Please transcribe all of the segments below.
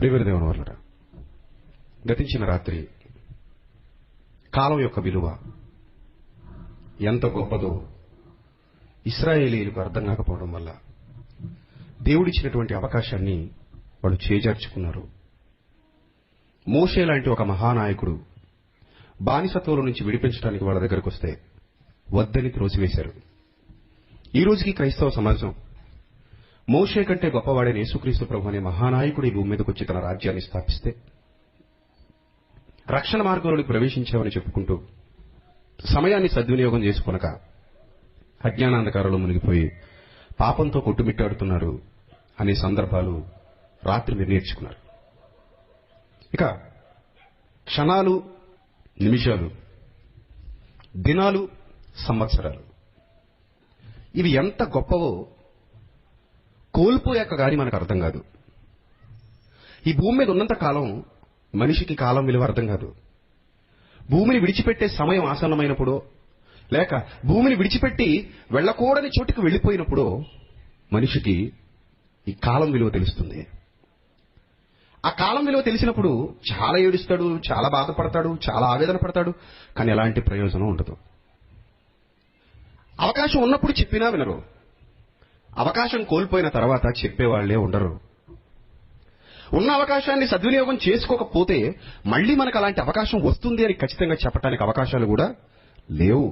ప్రియమైన దేవుని వర్లరా, గతించిన రాత్రి కాలం యొక్క విలువ ఎంత గొప్పదో ఇశ్రాయేలీయులకు అర్థం కాకపోవడం వల్ల దేవుడిచ్చినటువంటి అవకాశాన్ని వాళ్ళు చేజార్చుకున్నారు. మోషే లాంటి ఒక మహానాయకుడు బానిసత్వంలో నుంచి విడిపించడానికి వాళ్ళ దగ్గరకు వస్తే వద్దని త్రోసివేశారు. ఈ రోజుకి క్రైస్తవ సమాజం మోషే కంటే గొప్పవాడైన యేసుక్రీస్తు ప్రభు అనే మహానాయకుడు ఈ భూమి మీదకి వచ్చి తన రాజ్యాన్ని స్థాపిస్తే రక్షణ మార్గంలోకి ప్రవేశించామని చెప్పుకుంటూ సమయాన్ని సద్వినియోగం చేసుకొనక అజ్ఞానాంధకారంలో మునిగిపోయి పాపంతో కొట్టుమిట్టాడుతున్నారు అనే సందర్భాలు రాత్రి మీరు నేర్చుకున్నారు. ఇక క్షణాలు, నిమిషాలు, దినాలు, సంవత్సరాలు ఇవి ఎంత గొప్పవో కోల్పోయాక గాని మనకు అర్థం కాదు. ఈ భూమి మీద ఉన్నంత కాలం మనిషికి కాలం విలువ అర్థం కాదు. భూమిని విడిచిపెట్టే సమయం ఆసన్నమైనప్పుడో లేక భూమిని విడిచిపెట్టి వెళ్ళకూడని చోటికి వెళ్ళిపోయినప్పుడో మనిషికి ఈ కాలం విలువ తెలుస్తుంది. ఆ కాలం విలువ తెలిసినప్పుడు చాలా ఏడుస్తాడు, చాలా బాధపడతాడు, చాలా ఆవేదన పడతాడు. కానీ ఎలాంటి ప్రయోజనం ఉండదు. అవకాశం ఉన్నప్పుడు చెప్పినా వినరు. అవకాశం కోల్పోయిన తర్వాత చెప్పేవాళ్లే ఉండరు. ఉన్న అవకాశాన్ని సద్వినియోగం చేసుకోకపోతే మళ్లీ మనకు అలాంటి అవకాశం వస్తుంది అని ఖచ్చితంగా చెప్పడానికి అవకాశాలు కూడా లేవు.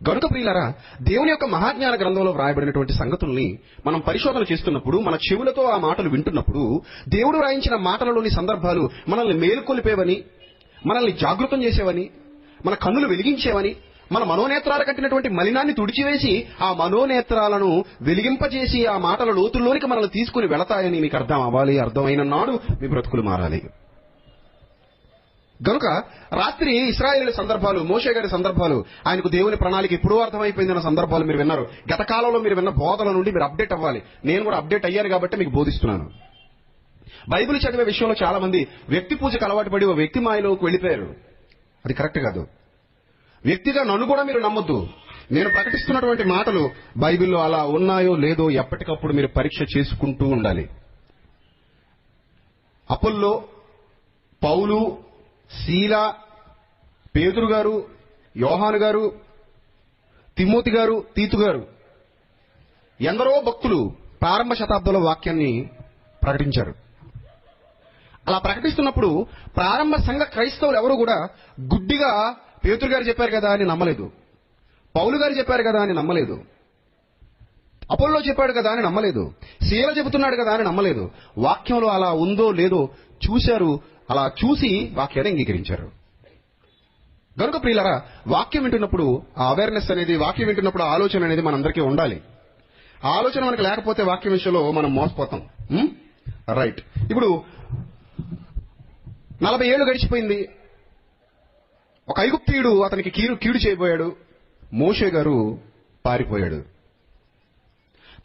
గనుక ప్రియులారా, దేవుని యొక్క మహాజ్ఞాన గ్రంథంలో వ్రాయబడినటువంటి సంగతుల్ని మనం పరిశోధన చేస్తున్నప్పుడు, మన చెవులతో ఆ మాటలు వింటున్నప్పుడు, దేవుడు రాయించిన మాటలలోని సందర్భాలు మనల్ని మేలుకొలిపేవని, మనల్ని జాగృతం చేసేవని, మన కన్నులు వెలిగించేవని, మన మనోనేత్రాలు కట్టినటువంటి మలినాన్ని తుడిచివేసి ఆ మనోనేత్రాలను వెలిగింపజేసి ఆ మాటల లోతుల్లోనికి మనల్ని తీసుకుని వెళతాయని మీకు అర్థం అవ్వాలి. అర్థమైన నాడు మీ బ్రతుకులు మారాలి. గనుక రాత్రి ఇశ్రాయేలు సందర్భాలు, మోషే గారి సందర్భాలు, ఆయనకు దేవుని ప్రణాళిక ఎప్పుడూ అర్థమైపోయిందన్న సందర్భాలు మీరు విన్నారు. గత కాలంలో మీరు విన్న బోధల నుండి మీరు అప్డేట్ అవ్వాలి. నేను కూడా అప్డేట్ అయ్యాను కాబట్టి మీకు బోధిస్తున్నాను. బైబిల్ చదివే విషయంలో చాలా మంది వ్యక్తి పూజకు అలవాటు పడి ఓ వ్యక్తి మాయలోకి వెళ్ళిపోయారు. అది కరెక్ట్ కాదు. వ్యక్తిగా నన్ను కూడా మీరు నమ్మొద్దు. నేను ప్రకటిస్తున్నటువంటి మాటలు బైబిల్లో అలా ఉన్నాయో లేదో ఎప్పటికప్పుడు మీరు పరీక్ష చేసుకుంటూ ఉండాలి. అపోల్లో, పౌలు, శీలా, పేతురు గారు, యోహాను గారు, తిమోతి గారు, తీతు గారు ఎందరో భక్తులు ప్రారంభ శతాబ్దంలో వాక్యాన్ని ప్రకటించారు. అలా ప్రకటిస్తున్నప్పుడు ప్రారంభ సంఘ క్రైస్తవులు ఎవరు కూడా గుడ్డిగా పేతురు గారు చెప్పారు కదా అని నమ్మలేదు, పౌలు గారు చెప్పారు కదా అని నమ్మలేదు, అపోల్లో చెప్పాడు కదా అని నమ్మలేదు, శీల చెబుతున్నాడు కదా అని నమ్మలేదు. వాక్యంలో అలా ఉందో లేదో చూశారు. అలా చూసి వాక్యాన్ని అంగీకరించారు. గనుక ప్రియులారా, వాక్యం వింటున్నప్పుడు ఆ అవేర్నెస్ అనేది, వాక్యం వింటున్నప్పుడు ఆలోచన అనేది మనందరికీ ఉండాలి. ఆ ఆలోచన మనకు లేకపోతే వాక్యం విషయంలో మనం మోసపోతాం. రైట్. ఇప్పుడు 40 ఏళ్లు గడిచిపోయింది. ఒక ఐగుప్తీయుడు అతనికి కీడు చేయబోయాడు. మోషే గారు పారిపోయాడు.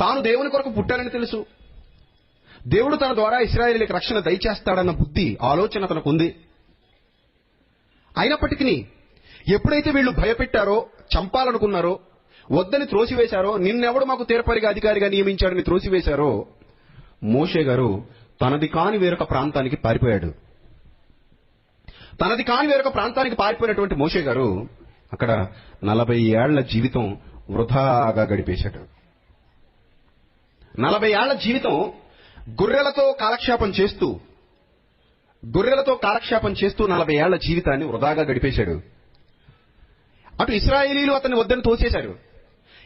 తాను దేవుని కొరకు పుట్టానని తెలుసు. దేవుడు తన ద్వారా ఇశ్రాయేలీయులకు రక్షణ దయచేస్తాడన్న బుద్ధి, ఆలోచన తనకు ఉంది. అయినప్పటికీ ఎప్పుడైతే వీళ్ళు భయపెట్టారో, చంపాలనుకున్నారో, వద్దని త్రోసివేశారో, నిన్నెవడు మాకు తీర్పరిగా అధికారిగా నియమించాడని త్రోసివేశారో, మోషే గారు తనది కాని వేరొక ప్రాంతానికి పారిపోయాడు. తనది కాని వేరొక ప్రాంతానికి పారిపోయినటువంటి మోషే గారు అక్కడ 40 ఏళ్ల జీవితం వృధాగా గడిపేశాడు. 40 ఏళ్ల జీవితం గొర్రెలతో కాలక్షేపం చేస్తూ 40 ఏళ్ల జీవితాన్ని వృధాగా గడిపేశాడు. అటు ఇశ్రాయేలీయులు అతన్ని వద్దని తోసేశారు.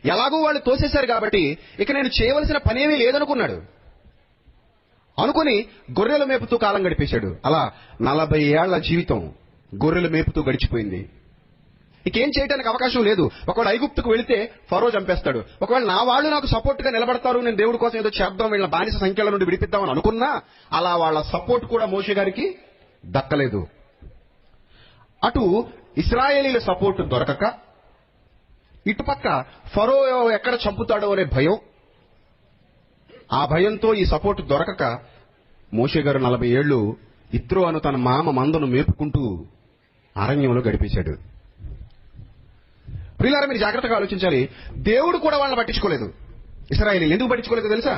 ఎలాగూ వాళ్ళు తోసేశారు కాబట్టి ఇక నేను చేయవలసిన పనేమీ లేదనుకున్నాడు. అనుకుని గొర్రెలు మేపుతూ కాలం గడిపేశాడు. అలా 40 ఏళ్ల జీవితం గొర్రెలు మేపుతూ గడిచిపోయింది. ఇకేం చేయడానికి అవకాశం లేదు. ఒకవేళ ఐగుప్తుకు వెళితే ఫరో చంపేస్తాడు. ఒకవేళ నా వాళ్ళు నాకు సపోర్ట్ గా నిలబడతారు, నేను దేవుడి కోసం ఏదో చేద్దాం, వీళ్ళ బానిస సంఖ్యల నుండి విడిపిద్దామని అనుకున్నా అలా వాళ్ళ సపోర్ట్ కూడా మోషే గారికి దక్కలేదు. అటు ఇశ్రాయేలీల సపోర్ట్ దొరకక, ఇటుపక్క ఫరో ఎక్కడ చంపుతాడో అనే భయం, ఆ భయంతో ఈ సపోర్ట్ దొరకక మోషే గారు 40 ఏళ్లు ఇత్రో అను తన మామ మందను మేపుకుంటూ అరణ్యంలో గడిపేశాడు. ప్రియులారా, మీరు జాగ్రత్తగా ఆలోచించాలి. దేవుడు కూడా వాళ్ళని పట్టించుకోలేదు. ఇశ్రాయేలీయులు ఎందుకు పట్టించుకోలేదు తెలుసా?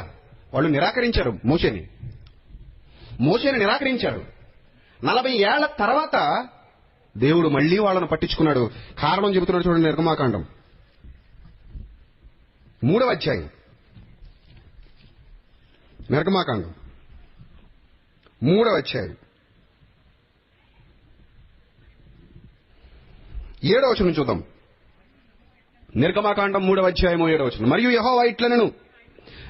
వాళ్ళు నిరాకరించారు మోషేని. మోషేని నిరాకరించారు. 40 ఏళ్ల తర్వాత దేవుడు మళ్లీ వాళ్ళను పట్టించుకున్నాడు. కారణం చెబుతున్నాడు చూడండి, నిర్గమాకాండం 3వ అధ్యాయం. నిర్గమాకాండం 3వ అధ్యాయం 7వ వచనం చూద్దాం. నిర్గమాకాండం 3వ అధ్యాయం 7వ వచనం. మరియు యెహోవా ఇట్లనెను,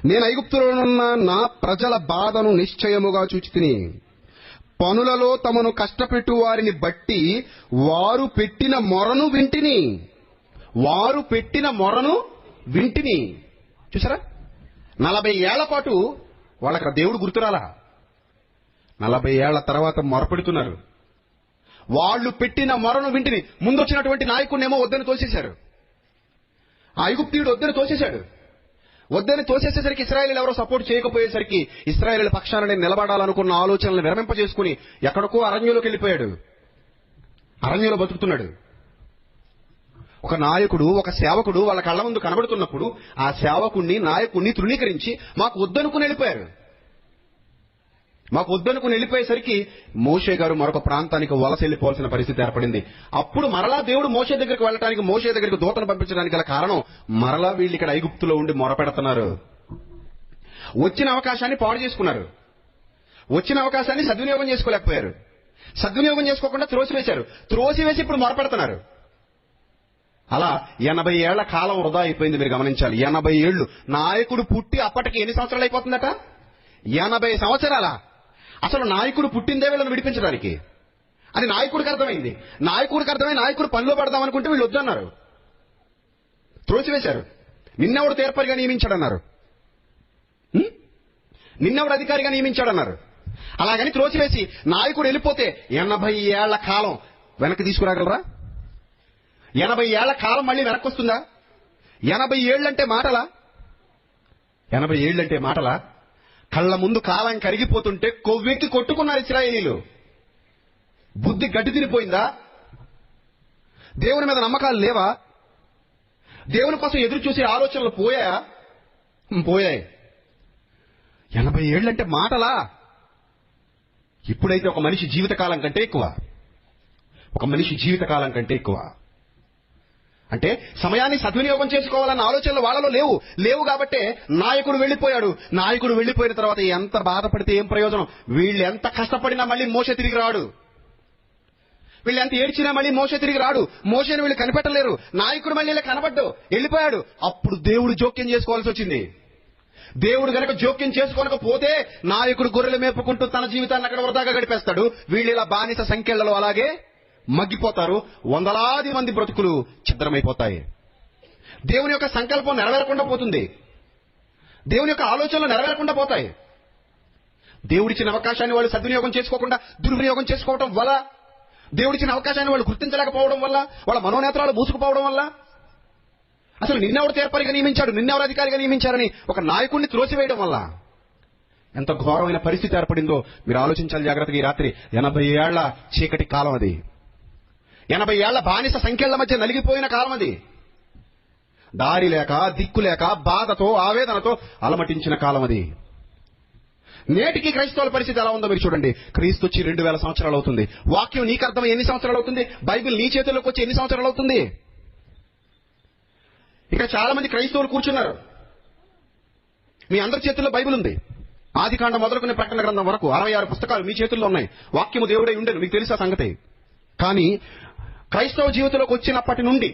నేను ఐగుప్తులోనున్న నా ప్రజల బాధను నిశ్చయముగా చూచితిని. పనులలో తమను కష్టపెట్టు వారిని బట్టి వారు పెట్టిన మొరను వింటిని. వారు పెట్టిన మొరను వింటిని. చూసారా, 40 ఏళ్ల పాటు వాళ్ళకి దేవుడు గుర్తురాలా. 40 ఏళ్ల తర్వాత మొరపెడుతున్నారు. వాళ్ళు పెట్టిన మొరను వింటిని. ముందొచ్చినటువంటి నాయకుడినేమో వద్దని తోసేశారు. ఆ ఐగుప్తీయుడు వద్దని తోసేశాడు. వద్దని తోసేసేసరికి ఇశ్రాయేలీలు ఎవరో సపోర్ట్ చేయకపోయేసరికి ఇశ్రాయేలీల పక్షాన నేను నిలబడాలనుకున్న ఆలోచనలు విరమింపజేసుకుని ఎక్కడికో అరణ్యంలోకి వెళ్ళిపోయాడు. అరణ్యంలో బతుకుతున్నాడు. ఒక నాయకుడు, ఒక సేవకుడు వాళ్ళ కళ్ళ ముందు కనబడుతున్నప్పుడు ఆ సేవకుణ్ణి, నాయకుణ్ణి తృణీకరించి మాకు వద్దనుకుని వెళ్ళిపోయారు. మాకు వద్దనుకుని వెళ్ళిపోయేసరికి మోషే గారు మరొక ప్రాంతానికి వలస వెళ్ళిపోవాల్సిన పరిస్థితి ఏర్పడింది. అప్పుడు మరలా దేవుడు మోషే దగ్గరికి వెళ్ళడానికి, మోషే దగ్గరికి దూతను పంపించడానికి గల కారణం, మరలా వీళ్ళు ఇక్కడ ఐగుప్తులో ఉండి మొరపెడుతున్నారు. వచ్చిన అవకాశాన్ని పాడు చేసుకున్నారు. వచ్చిన అవకాశాన్ని సద్వినియోగం చేసుకోలేకపోయారు. సద్వినియోగం చేసుకోకుండా త్రోసివేశారు. త్రోసివేసి ఇప్పుడు మొరపెడుతున్నారు. అలా 80 ఏళ్ల కాలం వృధా అయిపోయింది. మీరు గమనించాలి. 80 ఏళ్లు. నాయకుడు పుట్టి అప్పటికి ఎన్ని సంవత్సరాలు అయిపోతుందట? 80 సంవత్సరాల. అసలు నాయకుడు పుట్టిందే వీళ్ళని విడిపించడానికి. అది నాయకుడికి అర్థమైంది. నాయకుడికి అర్థమై నాయకుడు పనిలో పడదాం అనుకుంటే వీళ్ళు వద్దన్నారు, త్రోసివేశారు. నిన్నెవడు తీర్పరిగా నియమించాడన్నారు, నిన్నెవడు అధికారిగా నియమించాడన్నారు. అలాగని త్రోసివేసి నాయకుడు వెళ్ళిపోతే 80 ఏళ్ల కాలం వెనక్కి తీసుకురాగలరా? 80 ఏళ్ల కాలం మళ్ళీ వెనక్కి వస్తుందా? 80 ఏళ్ళంటే మాటలా? 80 ఏళ్ళంటే మాటలా? కళ్ళ ముందు కాలం కరిగిపోతుంటే కొవ్వెక్కి కొట్టుకున్నారు ఇశ్రాయేలీలు. బుద్ధి గడ్డి తినిపోయిందా? దేవుని మీద నమ్మకాలు లేవా? దేవుని కోసం ఎదురు చూసే ఆలోచనలు పోయాయా? పోయాయి. 80 ఏళ్ళంటే మాటలా? ఇప్పుడైతే ఒక మనిషి జీవితకాలం కంటే ఎక్కువ. ఒక మనిషి జీవితకాలం కంటే ఎక్కువ. అంటే సమయాన్ని సద్వినియోగం చేసుకోవాలన్న ఆలోచనలు వాళ్ళలో లేవు కాబట్టే నాయకుడు వెళ్ళిపోయాడు. నాయకుడు వెళ్ళిపోయిన తర్వాత ఎంత బాధపడితే ఏం ప్రయోజనం? వీళ్ళు ఎంత కష్టపడినా మళ్ళీ మోషే తిరిగి రాడు. వీళ్ళు ఎంత ఏడ్చినా మళ్ళీ మోషే తిరిగి రాడు. మోషేని వీళ్ళు కనిపెట్టలేరు. నాయకుడు మళ్ళీ కనబడ్డు, వెళ్ళిపోయాడు. అప్పుడు దేవుడు జోక్యం చేసుకోవాల్సి వచ్చింది. దేవుడు గనక జోక్యం చేసుకోలేకపోతే నాయకుడు గొర్రెలు మేపుకుంటూ తన జీవితాన్ని అక్కడ వృధాగా గడిపేస్తాడు. వీళ్ళు ఇలా బానిస సంఖ్యలలో అలాగే మగ్గిపోతారు. వందలాది మంది బ్రతుకులు ఛిద్రమైపోతాయి. దేవుని యొక్క సంకల్పం నెరవేరకుండా పోతుంది. దేవుని యొక్క ఆలోచనలు నెరవేరకుండా పోతాయి. దేవుడిచ్చిన అవకాశాన్ని వాళ్ళు సద్వినియోగం చేసుకోకుండా దుర్వినియోగం చేసుకోవడం వల్ల, దేవుడిచ్చిన అవకాశాన్ని వాళ్ళు గుర్తించలేకపోవడం వల్ల, వాళ్ళ మనోనేత్రాలు మూసుకుపోవడం వల్ల, అసలు నిన్నెవడు తీర్పరిగా నియమించాడు, నిన్నెవరు అధికారిగా నియమించారని ఒక నాయకుడిని త్రోసివేయడం వల్ల ఎంత ఘోరమైన పరిస్థితి ఏర్పడిందో మీరు ఆలోచించాలి జాగ్రత్తగా. ఈ రాత్రి 80 ఏళ్ల చీకటి కాలం అది. 80 ఏళ్ల బానిస సంఖ్యల మధ్య నలిగిపోయిన కాలం అది. దారి లేక, దిక్కు లేక, బాధతో, ఆవేదనతో అలమటించిన కాలం అది. నేటికి క్రైస్తవుల పరిస్థితి ఎలా ఉందో మీరు చూడండి. క్రీస్తు వచ్చి 2000 సంవత్సరాలు అవుతుంది. వాక్యం నీకు అర్థం ఎన్ని సంవత్సరాలు అవుతుంది? బైబిల్ నీ చేతుల్లోకి వచ్చి ఎన్ని సంవత్సరాలు అవుతుంది? ఇక్కడ చాలా మంది క్రైస్తవులు కూర్చున్నారు. మీ అందరి చేతుల్లో బైబిల్ ఉంది. ఆదికాండం మొదలుకునే ప్రకటన గ్రంథం వరకు 66 పుస్తకాలు మీ చేతుల్లో ఉన్నాయి. వాక్యము దేవుడై ఉండేను, మీకు తెలుసా సంగతి. కానీ క్రైస్తవ జీవితంలోకి వచ్చినప్పటి నుండి,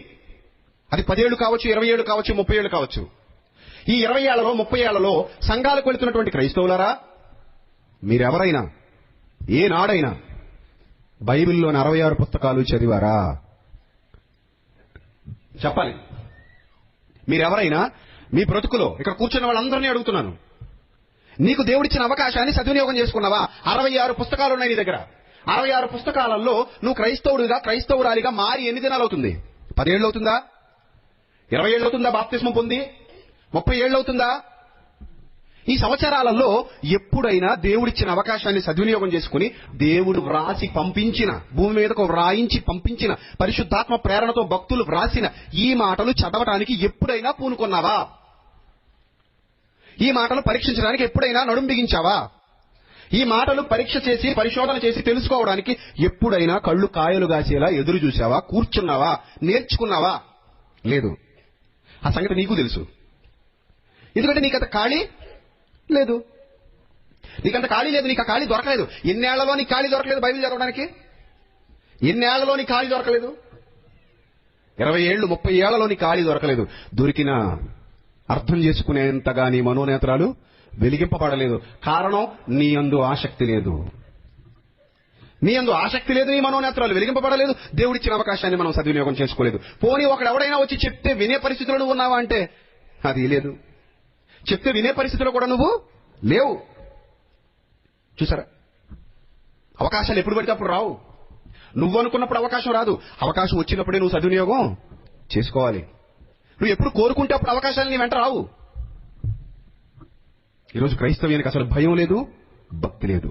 అది 10 ఏళ్ళు కావచ్చు, 20 ఏళ్ళు కావచ్చు, 30 ఏళ్ళు కావచ్చు, ఈ 20 ఏళ్లలో 30 ఏళ్లలో సంఘాలకు వెళుతున్నటువంటి క్రైస్తవులారా, మీరెవరైనా ఏనాడైనా బైబిల్లోని 66 పుస్తకాలు చదివారా? చెప్పాలి. మీరెవరైనా మీ బ్రతుకులో, ఇక్కడ కూర్చున్న వాళ్ళందరినీ అడుగుతున్నాను, నీకు దేవుడిచ్చిన అవకాశాన్ని సద్వినియోగం చేసుకున్నావా? 66 పుస్తకాలు ఉన్నాయి నీ దగ్గర. 66 పుస్తకాలలో నువ్వు క్రైస్తవుడిగా, క్రైస్తవురాలిగా మారి ఎన్ని దినాలు అవుతుంది? 10 ఏళ్ళు అవుతుందా? 20 ఏళ్ళు అవుతుందా? బాప్తిస్మం పొంది 30 ఏళ్ళు అవుతుందా? ఈ సంవత్సరాలలో ఎప్పుడైనా దేవుడిచ్చిన అవకాశాన్ని సద్వినియోగం చేసుకుని దేవుడు వ్రాసి పంపించిన, భూమి మీదకు వ్రాయించి పంపించిన, పరిశుద్ధాత్మ ప్రేరణతో భక్తులు వ్రాసిన ఈ మాటలు చదవటానికి ఎప్పుడైనా పూనుకున్నావా? ఈ మాటలు పరీక్షించడానికి ఎప్పుడైనా నడుం బిగించావా? ఈ మాటలు పరీక్ష చేసి పరిశోధన చేసి తెలుసుకోవడానికి ఎప్పుడైనా కళ్ళు కాయలు కాసేలా ఎదురు చూసావా, కూర్చున్నావా, నేర్చుకున్నావా? లేదు. ఆ సంగతి నీకు తెలుసు. ఎందుకంటే నీకంత ఖాళీ లేదు. నీకంత ఖాళీ లేదు, నీకు ఆ ఖాళీ దొరకలేదు. ఎన్నేళ్లలో నీకు ఖాళీ దొరకలేదు బైబిల్ చదవడానికి? ఎన్నేళ్లలో నీకు ఖాళీ దొరకలేదు? 20 ఏళ్ళు 30 ఏళ్లలో నీకు ఖాళీ దొరకలేదు. దొరికినా అర్థం చేసుకునేంతగా నీ మనోనేత్రాలు వెలిగింపబడలేదు. కారణం నీ యందు ఆసక్తి లేదు. నీ యందు ఆసక్తి లేదు, నీ మనోనేత్రాలు వెలిగింపబడలేదు. దేవుడిచ్చిన అవకాశాన్ని మనం సద్వినియోగం చేసుకోలేదు. పోనీ ఒకడెవడైనా వచ్చి చెప్తే వినే పరిస్థితిలో నువ్వు ఉన్నావా అంటే అది లేదు. చెప్తే వినే పరిస్థితిలో కూడా నువ్వు లేవు. చూసారా, అవకాశాలు ఎప్పుడు పడితే అప్పుడు రావు. నువ్వు అనుకున్నప్పుడు అవకాశం రాదు. అవకాశం వచ్చినప్పుడే నువ్వు సద్వినియోగం చేసుకోవాలి. నువ్వు ఎప్పుడు కోరుకుంటే అప్పుడు అవకాశాలు నీ వెంట రావు. ఈరోజు క్రైస్తవ్యానికి అసలు భయం లేదు, భక్తి లేదు.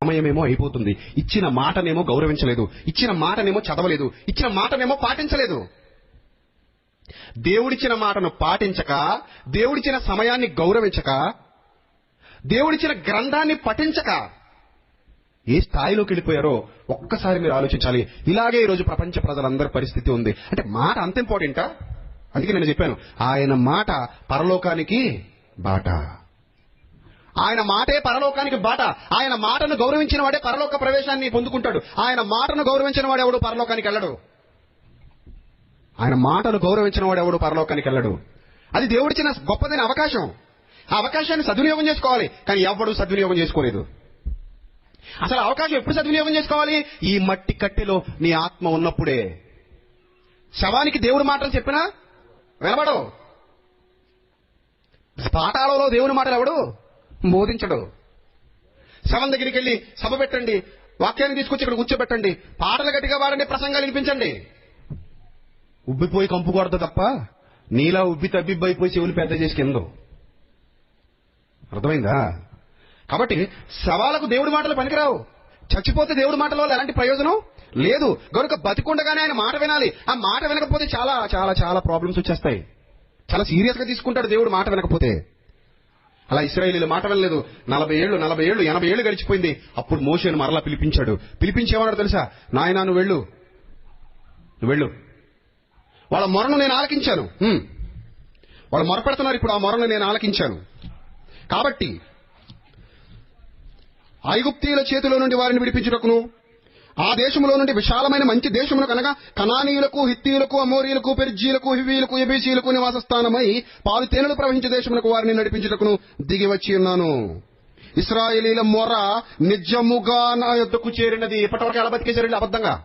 సమయమేమో అయిపోతుంది, ఇచ్చిన మాటనేమో గౌరవించలేదు, ఇచ్చిన మాటనేమో చదవలేదు, ఇచ్చిన మాటనేమో పాటించలేదు. దేవుడిచ్చిన మాటను పాటించక, దేవుడిచ్చిన సమయాన్ని గౌరవించక, దేవుడిచ్చిన గ్రంథాన్ని పఠించక ఏ స్థాయిలోకి వెళ్ళిపోయారో ఒక్కసారి మీరు ఆలోచించాలి. ఇలాగే ఈరోజు ప్రపంచ ప్రజలందరి పరిస్థితి ఉంది. అంటే మాట అంత ఇంపార్టెంటా? అందుకే నేను చెప్పాను, ఆయన మాట పరలోకానికి బాట. ఆయన మాటే పరలోకానికి బాట. ఆయన మాటను గౌరవించిన వాడే పరలోక ప్రవేశాన్ని పొందుకుంటాడు. ఆయన మాటను గౌరవించిన వాడు ఎవడు పరలోకానికి వెళ్ళడు. ఆయన మాటను గౌరవించిన వాడు ఎవడు పరలోకానికి వెళ్ళడు. అది దేవుడిచ్చిన గొప్పదైన అవకాశం. ఆ అవకాశాన్ని సద్వినియోగం చేసుకోవాలి. కానీ ఎవడు సద్వినియోగం చేసుకోలేదు. అసలు అవకాశం ఎప్పుడు సద్వినియోగం చేసుకోవాలి? ఈ మట్టి కట్టెలో నీ ఆత్మ ఉన్నప్పుడే. శవానికి దేవుడి మాటలు చెప్పినా వినబడవు. పాతాళంలో దేవుని మాటలు ఎవడు బోధించడు. శవం దగ్గరికి వెళ్ళి సభ పెట్టండి, వాక్యాన్ని తీసుకొచ్చి ఇక్కడ కూర్చోబెట్టండి, పాటలు గట్టిగా వాడండి, ప్రసంగాలు వినిపించండి. ఉబ్బిపోయి కంపు కొడతా తప్ప నీలా ఉబ్బి తబ్బిబ్బైపోయి చెవులు పెద్ద చేసి కిందో. అర్థమైందా? కాబట్టి శవాలకు దేవుడి మాటలు పనికిరావు. చచ్చిపోతే దేవుడి మాటల వల్ల ఎలాంటి ప్రయోజనం లేదు. కనుక బతికుండగానే ఆయన మాట వినాలి. ఆ మాట వినకపోతే చాలా చాలా చాలా ప్రాబ్లమ్స్ వచ్చేస్తాయి. చాలా సీరియస్ గా తీసుకుంటాడు దేవుడు మాట వినకపోతే. అలా ఇశ్రాయేలీయులు మాట వినలేదు. 40 ఏళ్ళు 80 ఏళ్ళు గడిచిపోయింది. అప్పుడు మోషేను మరలా పిలిపించాడు. పిలిపించేవాడు తెలుసా? నాయనా నువ్వు వెళ్ళు, వాళ్ళ మొరను నేను ఆలకించాను. వాళ్ళు మొరపెడుతున్నారు ఇప్పుడు, ఆ మొరను నేను ఆలకించాను. కాబట్టి ఐగుప్తీయుల చేతిలో నుండి వారిని విడిపించుటకును, ఆ దేశంలో నుండి విశాలమైన మంచి దేశమును కనుక కనానీయులకు, హిత్తీయులకు, అమోరీయులకు, పెరిజ్జీయులకు, హివ్వీయులకు, యెబూసీయులకు నివాస స్థానమై పాలు తేనెలు ప్రవహించే దేశమునకు వారిని నడిపించుటకును దిగి వచ్చి ఉన్నాను. ఇశ్రాయేలీల మొర నిజముగా నా యొద్దకు చేరినది. ఇప్పటివరకు ఎలా బతికేశారు? అబద్ధంగా.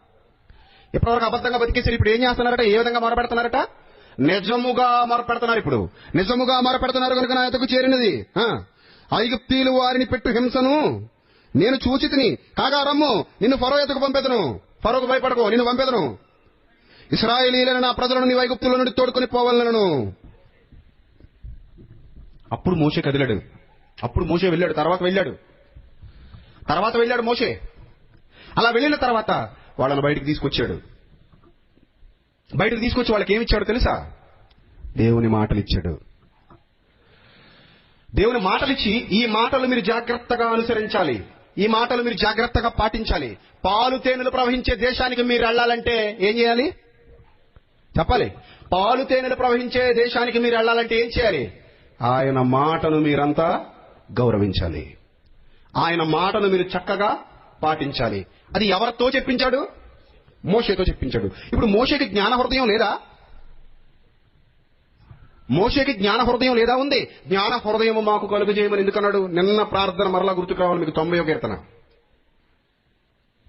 ఇప్పటివరకు అబద్ధంగా బతికేశారు. ఇప్పుడు ఏం చేస్తున్నారట? ఏ విధంగా మొరపెడుతున్నారట? నిజముగా మొరపెడుతున్నారు. ఇప్పుడు నిజముగా మొరపెడుతున్నారు కనుక నా యొద్దకు చేరినది. ఐగుప్తీయులు వారిని పెట్టు హింసను నేను చూచి తిని, కాగా రమ్ము, నిన్ను ఫరో ఎదుకు పంపెదను. ఫరోకు భయపడకు, నిన్ను పంపెదను. ఇశ్రాయేలీయులైన నా ప్రజలను నీ ఐగుప్తుల నుండి తోడుకొని పోవాలను. అప్పుడు మోషే కదిలాడు. అప్పుడు మోషే వెళ్ళాడు. తర్వాత వెళ్ళాడు మోషే. అలా వెళ్ళిన తర్వాత వాళ్ళని బయటికి తీసుకొచ్చాడు. బయటకు తీసుకొచ్చి వాళ్ళకి ఏమిచ్చాడు తెలుసా? దేవుని మాటలు ఇచ్చాడు. దేవుని మాటలిచ్చి, ఈ మాటలు మీరు జాగ్రత్తగా అనుసరించాలి, ఈ మాటలు మీరు జాగ్రత్తగా పాటించాలి. పాలు తేనెలు ప్రవహించే దేశానికి మీరు వెళ్ళాలంటే ఏం చేయాలి చెప్పాలి? పాలు తేనెలు ప్రవహించే దేశానికి మీరు వెళ్ళాలంటే ఏం చేయాలి? ఆయన మాటను మీరంతా గౌరవించాలి. ఆయన మాటను మీరు చక్కగా పాటించాలి. అది ఎవరితో చెప్పించాడు? మోషేతో చెప్పించాడు. ఇప్పుడు మోషేకి జ్ఞాన హృదయం లేదా? మోషేకి జ్ఞాన హృదయం లేదా? ఉంది. జ్ఞాన హృదయం మాకు కలుగజేయమని ఎందుకన్నాడు? నిన్న ప్రార్థన మరలా గుర్తుకు రావాలి మీకు. 90వ కీర్తన.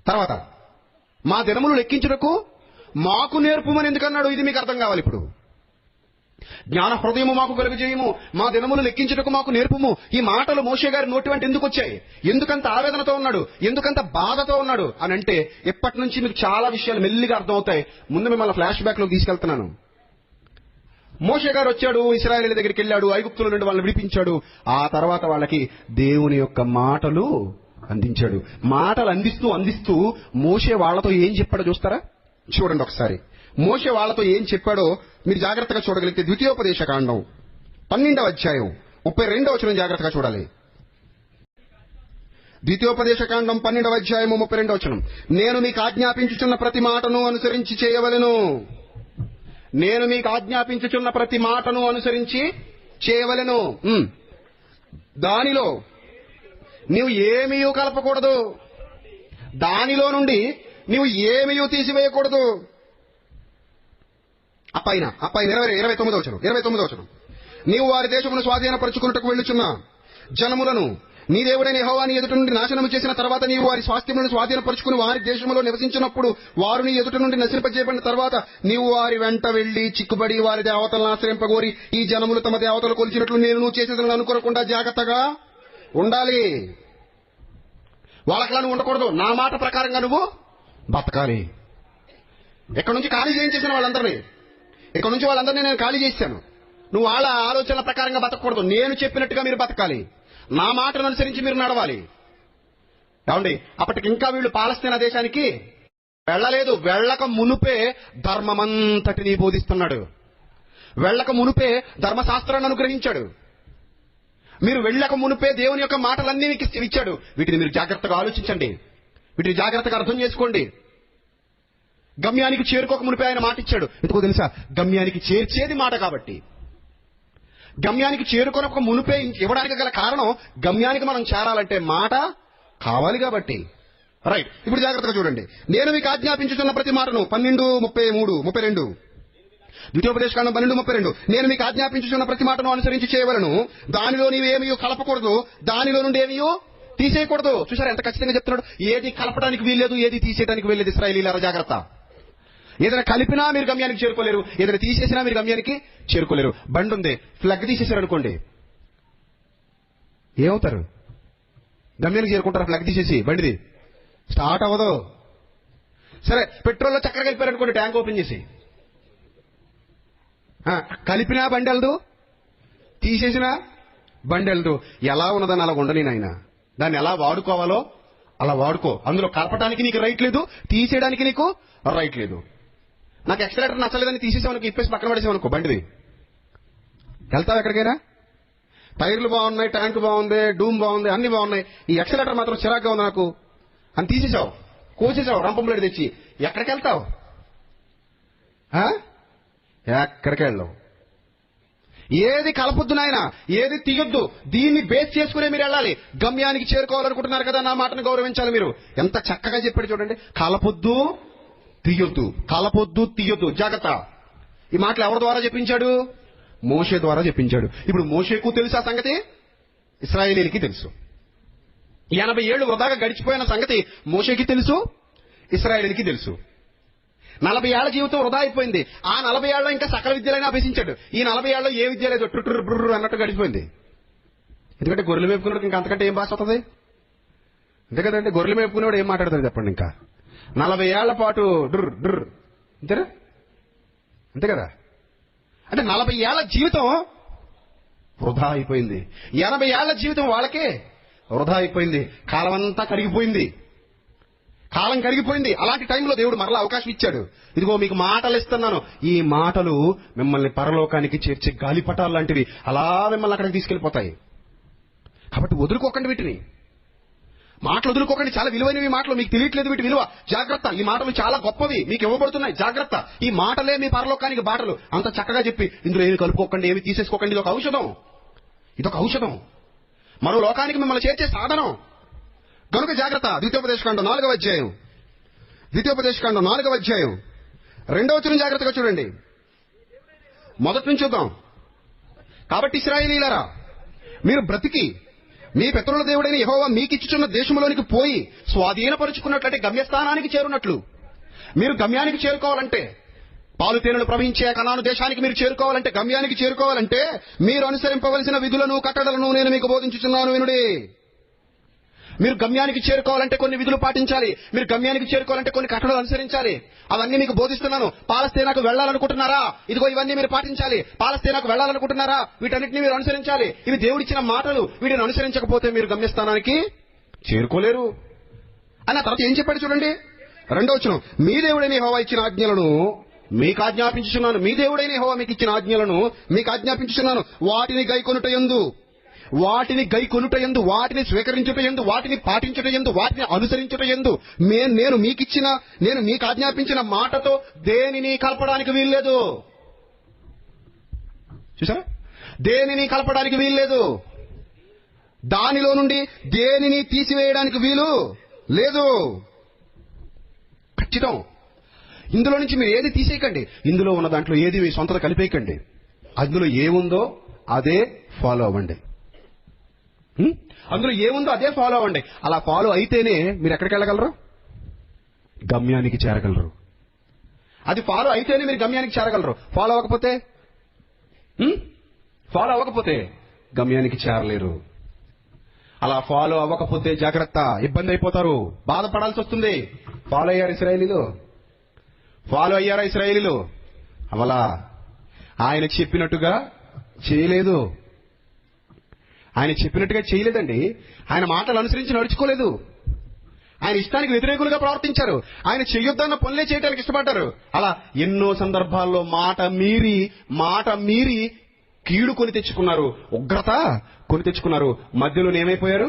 తర్వాత మా దినములు లెక్కించుటకు మాకు నేర్పుమని ఎందుకన్నాడు? ఇది మీకు అర్థం కావాలి. ఇప్పుడు జ్ఞాన హృదయము మాకు కలుగజేయము, మా దినములు లెక్కించుటకు మాకు నేర్పుము. ఈ మాటలు మోషే గారి నోటి వెంట ఎందుకు వచ్చాయి? ఎందుకంత ఆవేదనతో ఉన్నాడు, ఎందుకంత బాధతో ఉన్నాడు అని అంటే, ఎప్పటి నుంచి మీకు చాలా విషయాలు మెల్లిగా అర్థమవుతాయి. ముందు మిమ్మల్ని ఫ్లాష్ బ్యాక్ లో తీసుకెళ్తున్నాను. మోషే గారు వచ్చాడు, ఇశ్రాయేలీయుల దగ్గరికి వెళ్ళాడు, ఐగుప్తుల నుండి వాళ్ళని విడిపించాడు. ఆ తర్వాత వాళ్ళకి దేవుని యొక్క మాటలు అందించాడు. మాటలు అందిస్తూ మోషే వాళ్ళతో ఏం చెప్పాడో చూస్తారా? చూడండి ఒకసారి. మోషే వాళ్ళతో ఏం చెప్పాడో మీరు జాగ్రత్తగా చూడగలిగితే ద్వితీయోపదేశ కాండం 12వ అధ్యాయం 32వ వచనం జాగ్రత్తగా చూడాలి. ద్వితీయోపదేశకాండం 12వ అధ్యాయము 32వ వచనం. నేను మీకు ఆజ్ఞాపించుచున్న ప్రతి మాటను అనుసరించి చేయవలెను. నేను మీకు ఆజ్ఞాపించుచున్న ప్రతి మాటను అనుసరించి చేయవలెను. దానిలో నీవు ఏమీ కలపకూడదు, దానిలో నుండి నీవు ఏమీ తీసివేయకూడదు. అప్పైన 29వ వచనం. నీవు వారి దేశమును స్వాధీనపరుచుకున్నట్టుకు వెళ్ళుచున్న జనములను నీ దేవుడైన యెహోవా నీ ఎదుట నుండి నాశనము చేసిన తర్వాత నీవు వారి స్వాస్థ్యములను స్వాధీనపరుచుకుని వారి దేశంలో నివసించినప్పుడు వారు నీ ఎదుట నుండి నశింపజేయబడిన తర్వాత నీవు వారి వెంట వెళ్లి చిక్కుబడి వారి దేవతలను ఆశ్రయింపగోరి ఈ జనములు తమ దేవతలు కొలిచినట్లు నేను నువ్వు చేసేదని అనుకోకుండా జాగ్రత్తగా ఉండాలి. వాళ్ళకలా నువ్వు ఉండకూడదు, నా మాట ప్రకారంగా నువ్వు బతకాలి. ఇక్కడ నుంచి ఖాళీ చేయించేసిన వాళ్ళందరినీ, ఇక్కడ నుంచి వాళ్ళందరినీ నేను ఖాళీ చేశాను. నువ్వు వాళ్ళ ఆలోచనల ప్రకారంగా బతకూడదు, నేను చెప్పినట్టుగా మీరు బతకాలి, నా మాటను అనుసరించి మీరు నడవాలి. ఏమండి, అప్పటికి ఇంకా వీళ్ళు పాలస్తీనా దేశానికి వెళ్ళలేదు. వెళ్ళక మునుపే ధర్మమంతటిని బోధిస్తున్నాడు. వెళ్ళక మునుపే ధర్మశాస్త్రాన్ని అనుగ్రహించాడు. మీరు వెళ్ళక మునుపే దేవుని యొక్క మాటలన్నీ మీకు ఇచ్చాడు. వీటిని మీరు జాగ్రత్తగా ఆలోచించండి, వీటిని జాగ్రత్తగా అర్థం చేసుకోండి. గమ్యానికి చేరుకోక మునిపే ఆయన మాట ఇచ్చాడు. ఎందుకో తెలుసా? గమ్యానికి చేర్చేది మాట కాబట్టి. గమ్యానికి చేరుకోనక మునిపే ఇవ్వడానికి గల కారణం, గమ్యానికి మనం చేరాలంటే మాట కావాలి కాబట్టి. రైట్, ఇప్పుడు జాగ్రత్తగా చూడండి. నేను మీకు ఆజ్ఞాపించుతున్న ప్రతి మాటను 12:33-32 ద్వితీయోపదేశకాండం 12:32. నేను మీకు ఆజ్ఞాపించుతున్న ప్రతి మాటను అనుసరించి చేయవలను. దానిలో నీవేమీ కలపకూడదు, దానిలో నుండి ఏమీ తీసేయకూడదు. చూసారా ఎంత ఖచ్చితంగా చెప్తున్నాడు? ఏది కలపడానికి వీల్లేదు, ఏది తీసేయడానికి వీల్లేదు. ఇశ్రాయేలీయులారా జాగ్రత్త. ఏదైనా కలిపినా మీరు గమ్యానికి చేరుకోలేరు, ఏదైనా తీసేసినా మీరు గమ్యానికి చేరుకోలేరు. బండి ఉంది, ఫ్లగ్ తీసేశారు అనుకోండి, ఏమవుతారు? గమ్యానికి చేరుకుంటారా? ఫ్లగ్ తీసేసి బండిది స్టార్ట్ అవ్వదు. సరే, పెట్రోల్లో చక్కెర కలిపారు అనుకోండి, ట్యాంక్ ఓపెన్ చేసి. కలిపినా బండి వెళ్దు, తీసేసినా బండి వెళ్దు. ఎలా ఉన్నదని అలా ఉండని నాయన. దాన్ని ఎలా వాడుకోవాలో అలా వాడుకో. అందులో కలపడానికి నీకు రైట్ లేదు, తీసేయడానికి నీకు రైట్ లేదు. నాకు ఎక్సలేటర్ నచ్చలేదని తీసేసామనుకో, ఇప్పేసి పక్కన పడేసామనుకో, బండిది వెళ్తావు ఎక్కడికైనా? టైర్లు బాగున్నాయి, ట్యాంక్ బాగుంది, డూమ్ బాగుంది, అన్ని బాగున్నాయి, ఈ ఎక్సలేటర్ మాత్రం చిరాగ్గా ఉంది నాకు అని తీసేసావు, కోసేసావు రంపంబ్లేడ్ తెచ్చి, ఎక్కడికి వెళ్తావు? ఎక్కడికి వెళ్ళవు. ఏది కలపొద్దు నాయన, ఏది తీయొద్దు. దీన్ని బేస్ చేసుకునే మీరు వెళ్ళాలి. గమ్యానికి చేరుకోవాలనుకుంటున్నారు కదా, నా మాటను గౌరవించాలి మీరు. ఎంత చక్కగా చెప్పాడు చూడండి. కలపొద్దు, తీయొద్దు, కలపొద్దు, తీయొద్దు, జాగ్రత్త. ఈ మాటలు ఎవరి ద్వారా చెప్పించాడు? మోషే ద్వారా చెప్పించాడు. ఇప్పుడు మోషేకు తెలుసు ఆ సంగతి, ఇశ్రాయేలీయులకి తెలుసు. 80 ఏళ్లు వృధాగా గడిచిపోయిన సంగతి మోషేకి తెలుసు, ఇశ్రాయేలీయులకి తెలుసు. 40 ఏళ్ల జీవితం వృధా అయిపోయింది. ఆ 40 ఏళ్లలో ఇంకా సకల విద్యలైనా అభ్యసించాడు. ఈ 40 ఏళ్లలో ఏ విద్య లేదు, టుట్టు బ్రుర్రు అన్నట్టు గడిచిపోయింది. ఎందుకంటే గొర్రెలు మేపుకున్నాడు, ఇంకా అంతకంటే ఏం భాష అవుతుంది? అంతే కదండి, గొర్రెలు మేపుకునేవాడు ఏం మాట్లాడతాడు చెప్పండి? ఇంకా 40 ఏళ్ల పాటు డుర్ డుర్, అంతేనా? అంతే కదా. అంటే 40 ఏళ్ల జీవితం వృధా అయిపోయింది. 80 ఏళ్ల జీవితం వాళ్ళకే వృధా అయిపోయింది. కాలం అంతా కరిగిపోయింది, కాలం కరిగిపోయింది. అలాంటి టైంలో దేవుడు మరలా అవకాశం ఇచ్చాడు. ఇదిగో మీకు మాటలు ఇస్తున్నాను, ఈ మాటలు మిమ్మల్ని పరలోకానికి చేర్చే గాలిపటాలు లాంటివి, అలా మిమ్మల్ని అక్కడికి తీసుకెళ్లిపోతాయి. కాబట్టి వదులుకోకండి వీటిని, మాటలు వదులుకోకండి. చాలా విలువైనవి మాటలు, మీకు తెలియట్లేదు వీటి విలువ. జాగ్రత్త, ఈ మాటలు చాలా గొప్పవి, మీకు ఇవ్వబడుతున్నాయి. జాగ్రత్త, ఈ మాటలే మీ పరలోకానికి బాటలు. అంత చక్కగా చెప్పి ఇందులో ఏమి కలుపుకోకండి, ఏమి తీసేసుకోకండి. ఇదొక ఔషధం, ఇదొక ఔషధం, మరో లోకానికి మిమ్మల్ని చేర్చే సాధనం. కనుక జాగ్రత్త. ద్వితీయోపదేశకాండం 4వ అధ్యాయం 2వ వచనం జాగ్రత్తగా చూడండి. మొదటి నుంచి చూద్దాం. కాబట్టి ఇశ్రాయేలీయులారా, మీరు బ్రతికి మీ పితరుల దేవుడైన యెహోవా మీకిచ్చుచున్న దేశంలోనికి పోయి స్వాధీనపరుచుకున్నట్లయితే గమ్యస్థానానికి చేరున్నట్లు. మీరు గమ్యానికి చేరుకోవాలంటే, పాలు తేనెలు ప్రవహించే కనాను దేశానికి మీరు చేరుకోవాలంటే, గమ్యానికి చేరుకోవాలంటే మీరు అనుసరింపవలసిన విధులను కట్టడలను నేను మీకు బోధించుచున్నాను వినుడి. మీరు గమ్యానికి చేరుకోవాలంటే కొన్ని విధులు పాటించాలి. మీరు గమ్యానికి చేరుకోవాలంటే కొన్ని కట్టడలు అనుసరించాలి. అవన్నీ మీకు బోధిస్తున్నాను. పాలస్తీనాకు వెళ్లాలనుకుంటున్నారా? ఇదిగో ఇవన్నీ మీరు పాటించాలి. పాలస్తీనాకు వెళ్లాలనుకుంటున్నారా? వీటన్నిటిని మీరు అనుసరించాలి. ఇవి దేవుడిచ్చిన మాటలు. వీటిని అనుసరించకపోతే మీరు గమ్యస్థానానికి చేరుకోలేరు అని. ఆ తర్వాత ఏం చెప్పాడు చూడండి, 2వ వచనం. మీ దేవుడైన యెహోవా ఇచ్చిన ఆజ్ఞలను మీకు ఆజ్ఞాపించుచున్నాను. మీ దేవుడైన యెహోవా మీకు ఇచ్చిన ఆజ్ఞలను మీకు ఆజ్ఞాపించుచున్నాను. వాటిని గైకొనుట యందు వాటిని గైకొనుట యందు, వాటిని స్వీకరించుట యందు, వాటిని పాటించుట యందు, వాటిని అనుసరించుట యందు నేను మీకు ఆజ్ఞాపించిన మాటతో దేనిని కలపడానికి వీల్లేదు. చూసారా? దేనిని కలపడానికి వీల్లేదు. దానిలో నుండి దేనిని తీసివేయడానికి వీలు లేదు. ఖచ్చితం. ఇందులో నుంచి మీరు ఏది తీసేయకండి. ఇందులో ఉన్న దాంట్లో ఏది మీ సొంతత కలిపేయకండి. అందులో ఏముందో అదే ఫాలో అవ్వండి. అందులో ఏముందో అదే ఫాలో అవ్వండి. అలా ఫాలో అయితేనే మీరు ఎక్కడికి వెళ్ళగలరు? గమ్యానికి చేరగలరు. అది ఫాలో అయితేనే మీరు గమ్యానికి చేరగలరు. ఫాలో అవ్వకపోతే గమ్యానికి చేరలేరు. అలా ఫాలో అవ్వకపోతే జాగ్రత్త, ఇబ్బంది అయిపోతారు, బాధపడాల్సి వస్తుంది. ఫాలో అయ్యారా ఇశ్రాయేలీలు? అవలా ఆయన చెప్పినట్టుగా చేయలేదు. ఆయన మాటలు అనుసరించి నడుచుకోలేదు. ఆయన ఇష్టానికి వ్యతిరేకులుగా ప్రవర్తించారు. ఆయన చెయ్యొద్దన్న పనులే చేయడానికి ఇష్టపడ్డారు. అలా ఎన్నో సందర్భాల్లో మాట మీరి కీడు కొని తెచ్చుకున్నారు, ఉగ్రత కొని తెచ్చుకున్నారు. మధ్యలో ఏమైపోయారు?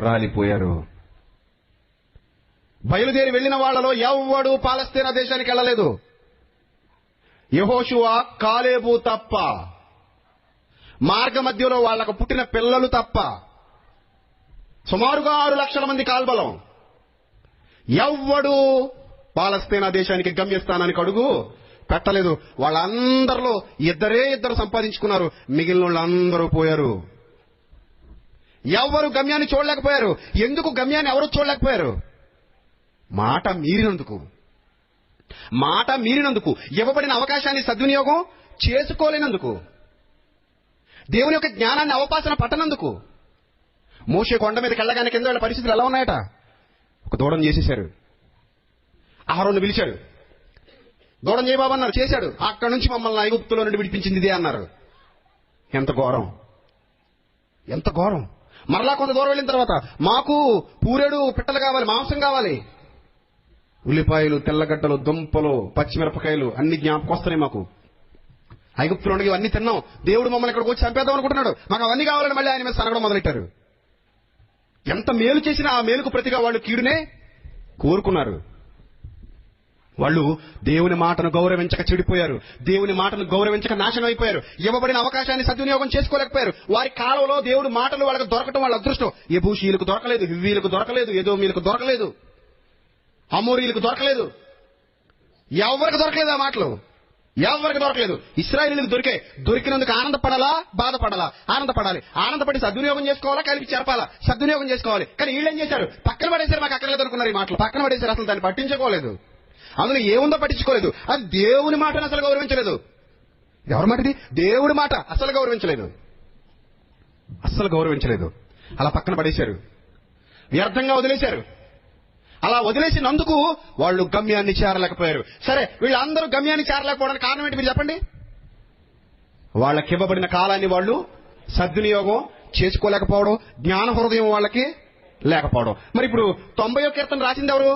రాలిపోయారు. బయలుదేరి వెళ్లిన వాళ్లలో ఎవ్వడూ పాలస్తీనా దేశానికి వెళ్ళలేదు. యెహోషువ, కాలేబు తప్ప, మార్గ మధ్యలో వాళ్లకు పుట్టిన పిల్లలు తప్ప, సుమారుగా 6 లక్షల మంది కాల్బలం. ఎవ్వడూ పాలస్తీనా దేశానికి గమ్యస్థానానికి అడుగు పెట్టలేదు. వాళ్ళందరిలో ఇద్దరు సంపాదించుకున్నారు. మిగిలిన వాళ్ళందరూ పోయారు. ఎవ్వరు గమ్యాన్ని చూడలేకపోయారు. ఎందుకు గమ్యాన్ని ఎవరు చూడలేకపోయారు? మాట మీరినందుకు, ఇవ్వబడిన అవకాశాన్ని సద్వినియోగం చేసుకోలేనందుకు, దేవుని యొక్క జ్ఞానాన్ని అవపాసన పట్టనందుకు. మోషే కొండ మీదకి వెళ్ళగానే కింద వాళ్ళ పరిస్థితులు ఎలా ఉన్నాయట? ఒక దూడం చేసేశారు. అహరోను పిలిచాడు. దూడం చేయబాబు అన్నారు, చేశాడు. అక్కడి నుంచి మమ్మల్ని ఐగుప్తులో నుండి విడిపించింది ఇదే అన్నారు. ఎంత ఘోరం. మరలా కొంత దూరం వెళ్ళిన తర్వాత మాకు పూరేడు పిట్టలు కావాలి, మాంసం కావాలి. ఉల్లిపాయలు, తెల్లగడ్డలు, దుంపలు, పచ్చిమిరపకాయలు అన్ని జ్ఞాపకం వస్తున్నాయి మాకు. ఐగుప్తులో ఉండగా ఇవన్నీ తిన్నాం. దేవుడు మమ్మల్ని ఇక్కడికి వచ్చి చంపేద్దాం అనుకుంటున్నాడు. మాకు అవన్నీ కావాలని మళ్ళీ ఆయన మీద సనగడం మొదలెట్టారు. ఎంత మేలు చేసినా ఆ మేలుకు ప్రతిగా వాళ్ళు కీడునే కోరుకున్నారు. వాళ్ళు దేవుని మాటను గౌరవించక చెడిపోయారు. దేవుని మాటను గౌరవించక నాశనం అయిపోయారు. ఇవ్వబడిన అవకాశాన్ని సద్వినియోగం చేసుకోలేకపోయారు. వారి కాలంలో దేవుడి మాటలు వాళ్ళకి దొరకటం వాళ్ళ అదృష్టం. యెబూసీయులకు దొరకలేదు, హివ్వీలకు దొరకలేదు, ఎదోమీయులకు దొరకలేదు, అమోరీయులకు దొరకలేదు. ఎవరికి దొరకలేదు ఆ మాటలు? ఎవరికి దొరకలేదు. ఇశ్రాయేలీయులకు దొరికాయి. దొరికినందుకు ఆనందపడాలా, బాధపడాలా? ఆనందపడి సద్వినియోగం చేసుకోవాలా, కలిపి చేర్పాలా? సద్వినియోగం చేసుకోవాలి. కానీ వీళ్ళు ఏం చేశారు? పక్కన పడేశారు. మాకు అక్కర్లేదు అనుకున్నారు. ఈ మాటలు పక్కన పడేశారు. అసలు దాన్ని పట్టించుకోలేదు. అందులో ఏముందో పట్టించుకోలేదు. అది దేవుని మాటను అసలు గౌరవించలేదు. ఎవరి మాట ఇది? దేవుడి మాట అసలు గౌరవించలేదు. అలా పక్కన పడేశారు, వ్యర్థంగా వదిలేశారు. అలా వదిలేసినందుకు వాళ్ళు గమ్యాన్ని చేరలేకపోయారు. సరే, వీళ్ళందరూ గమ్యాన్ని చేరలేకపోవడానికి కారణం ఏంటి మీరు చెప్పండి? వాళ్ళకి ఇవ్వబడిన కాలాన్ని వాళ్ళు సద్వినియోగం చేసుకోలేకపోవడం, జ్ఞాన హృదయం వాళ్ళకి లేకపోవడం. మరి ఇప్పుడు 90వ కీర్తన రాసింది ఎవరు?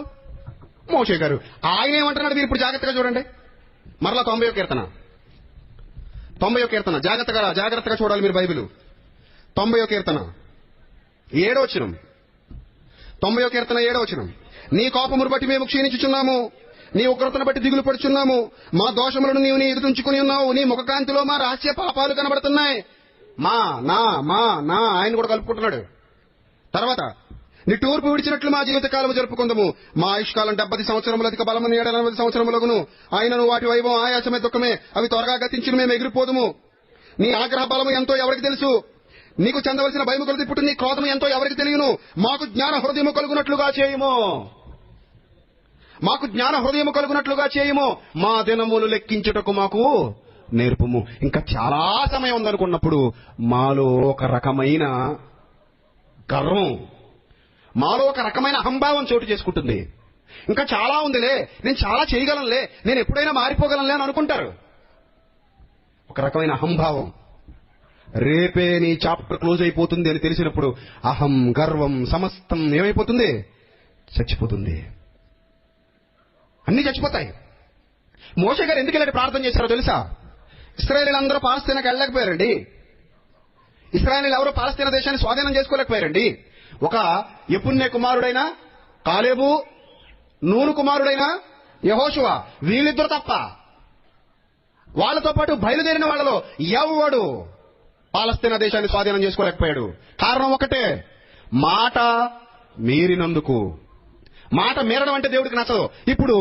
మోషే గారు. ఆయన ఏమంటున్నాడు మీరు ఇప్పుడు జాగ్రత్తగా చూడండి. మరలా 90వ కీర్తన జాగ్రత్తగా చూడాలి మీరు బైబిల్. 90వ కీర్తన 7వ వచనం. 90వ కీర్తన 7వ వచనం. నీ కోపమును బట్టి మేము క్షీణించుచున్నాము, నీ ఉగ్రతను బట్టి దిగులు పడుచున్నాము. మా దోషములను నీవు నీ ఎదుటించుకుని ఉన్నావు. నీ ముఖకాంతిలో మా రహస్య పాపాలు కనబడుతున్నాయి. ఆయన కూడా కలుపుకుంటున్నాడు. తర్వాత, నీ తూర్పు విడిచినట్లు మా జీవితకాలము జరుపుకుందాము. మా ఆయుష్కాలం 70 సంవత్సరములు, అధిక బలము 80 సంవత్సరములగును. ఆయనను వాటి వైభవం ఆయాసమే దుఃఖమే. అవి త్వరగా గతించిన మేము ఎగిరిపోదుము. నీ ఆగ్రహ బలము ఎంతో ఎవరికి తెలుసు? నీకు చెందవలసిన భయము కొలది పుట్టు నీ క్రోధము ఎంతో ఎవరికి తెలియను? మాకు జ్ఞాన హృదయము కలుగునట్లుగా చేయుము. మా దినములు లెక్కించుటకు మాకు నేర్పుము. ఇంకా చాలా సమయం ఉందనుకున్నప్పుడు మాలో ఒక రకమైన గర్వం, మాలో ఒక రకమైన అహంభావం చోటు చేసుకుంటుంది. ఇంకా చాలా ఉందిలే, నేను చాలా చేయగలనులే, నేను ఎప్పుడైనా మారిపోగలనులే అని అనుకుంటారు. ఒక రకమైన అహంభావం. రేపే నీ చాప్టర్ క్లోజ్ అయిపోతుంది అని తెలిసినప్పుడు అహం, గర్వం సమస్తం ఏమైపోతుంది? చచ్చిపోతుంది. అన్ని చచ్చిపోతాయి. మోషే గారు ఎందుకు ఇలాంటి ప్రార్థన చేశారో తెలుసా? ఇశ్రాయేలీయులందరూ పాలస్తీనాకి వెళ్ళలేకపోయారండి. ఇశ్రాయేలీయులు ఎవరు పాలస్తీనా దేశాన్ని స్వాధీనం చేసుకోలేకపోయారండి. ఒక యెఫున్నె కుమారుడైన కాలేబు, నూను కుమారుడైన యెహోషువ, వీళ్ళిద్దరు తప్ప వాళ్ళతో పాటు బయలుదేరిన వాళ్ళలో ఎవడు పాలస్తీనా దేశాన్ని స్వాధీనం చేసుకోలేకపోయాడు. కారణం ఒకటే, మాట మీరినందుకు. మాట మీరడం అంటే దేవుడికి నచ్చదు. ఇప్పుడు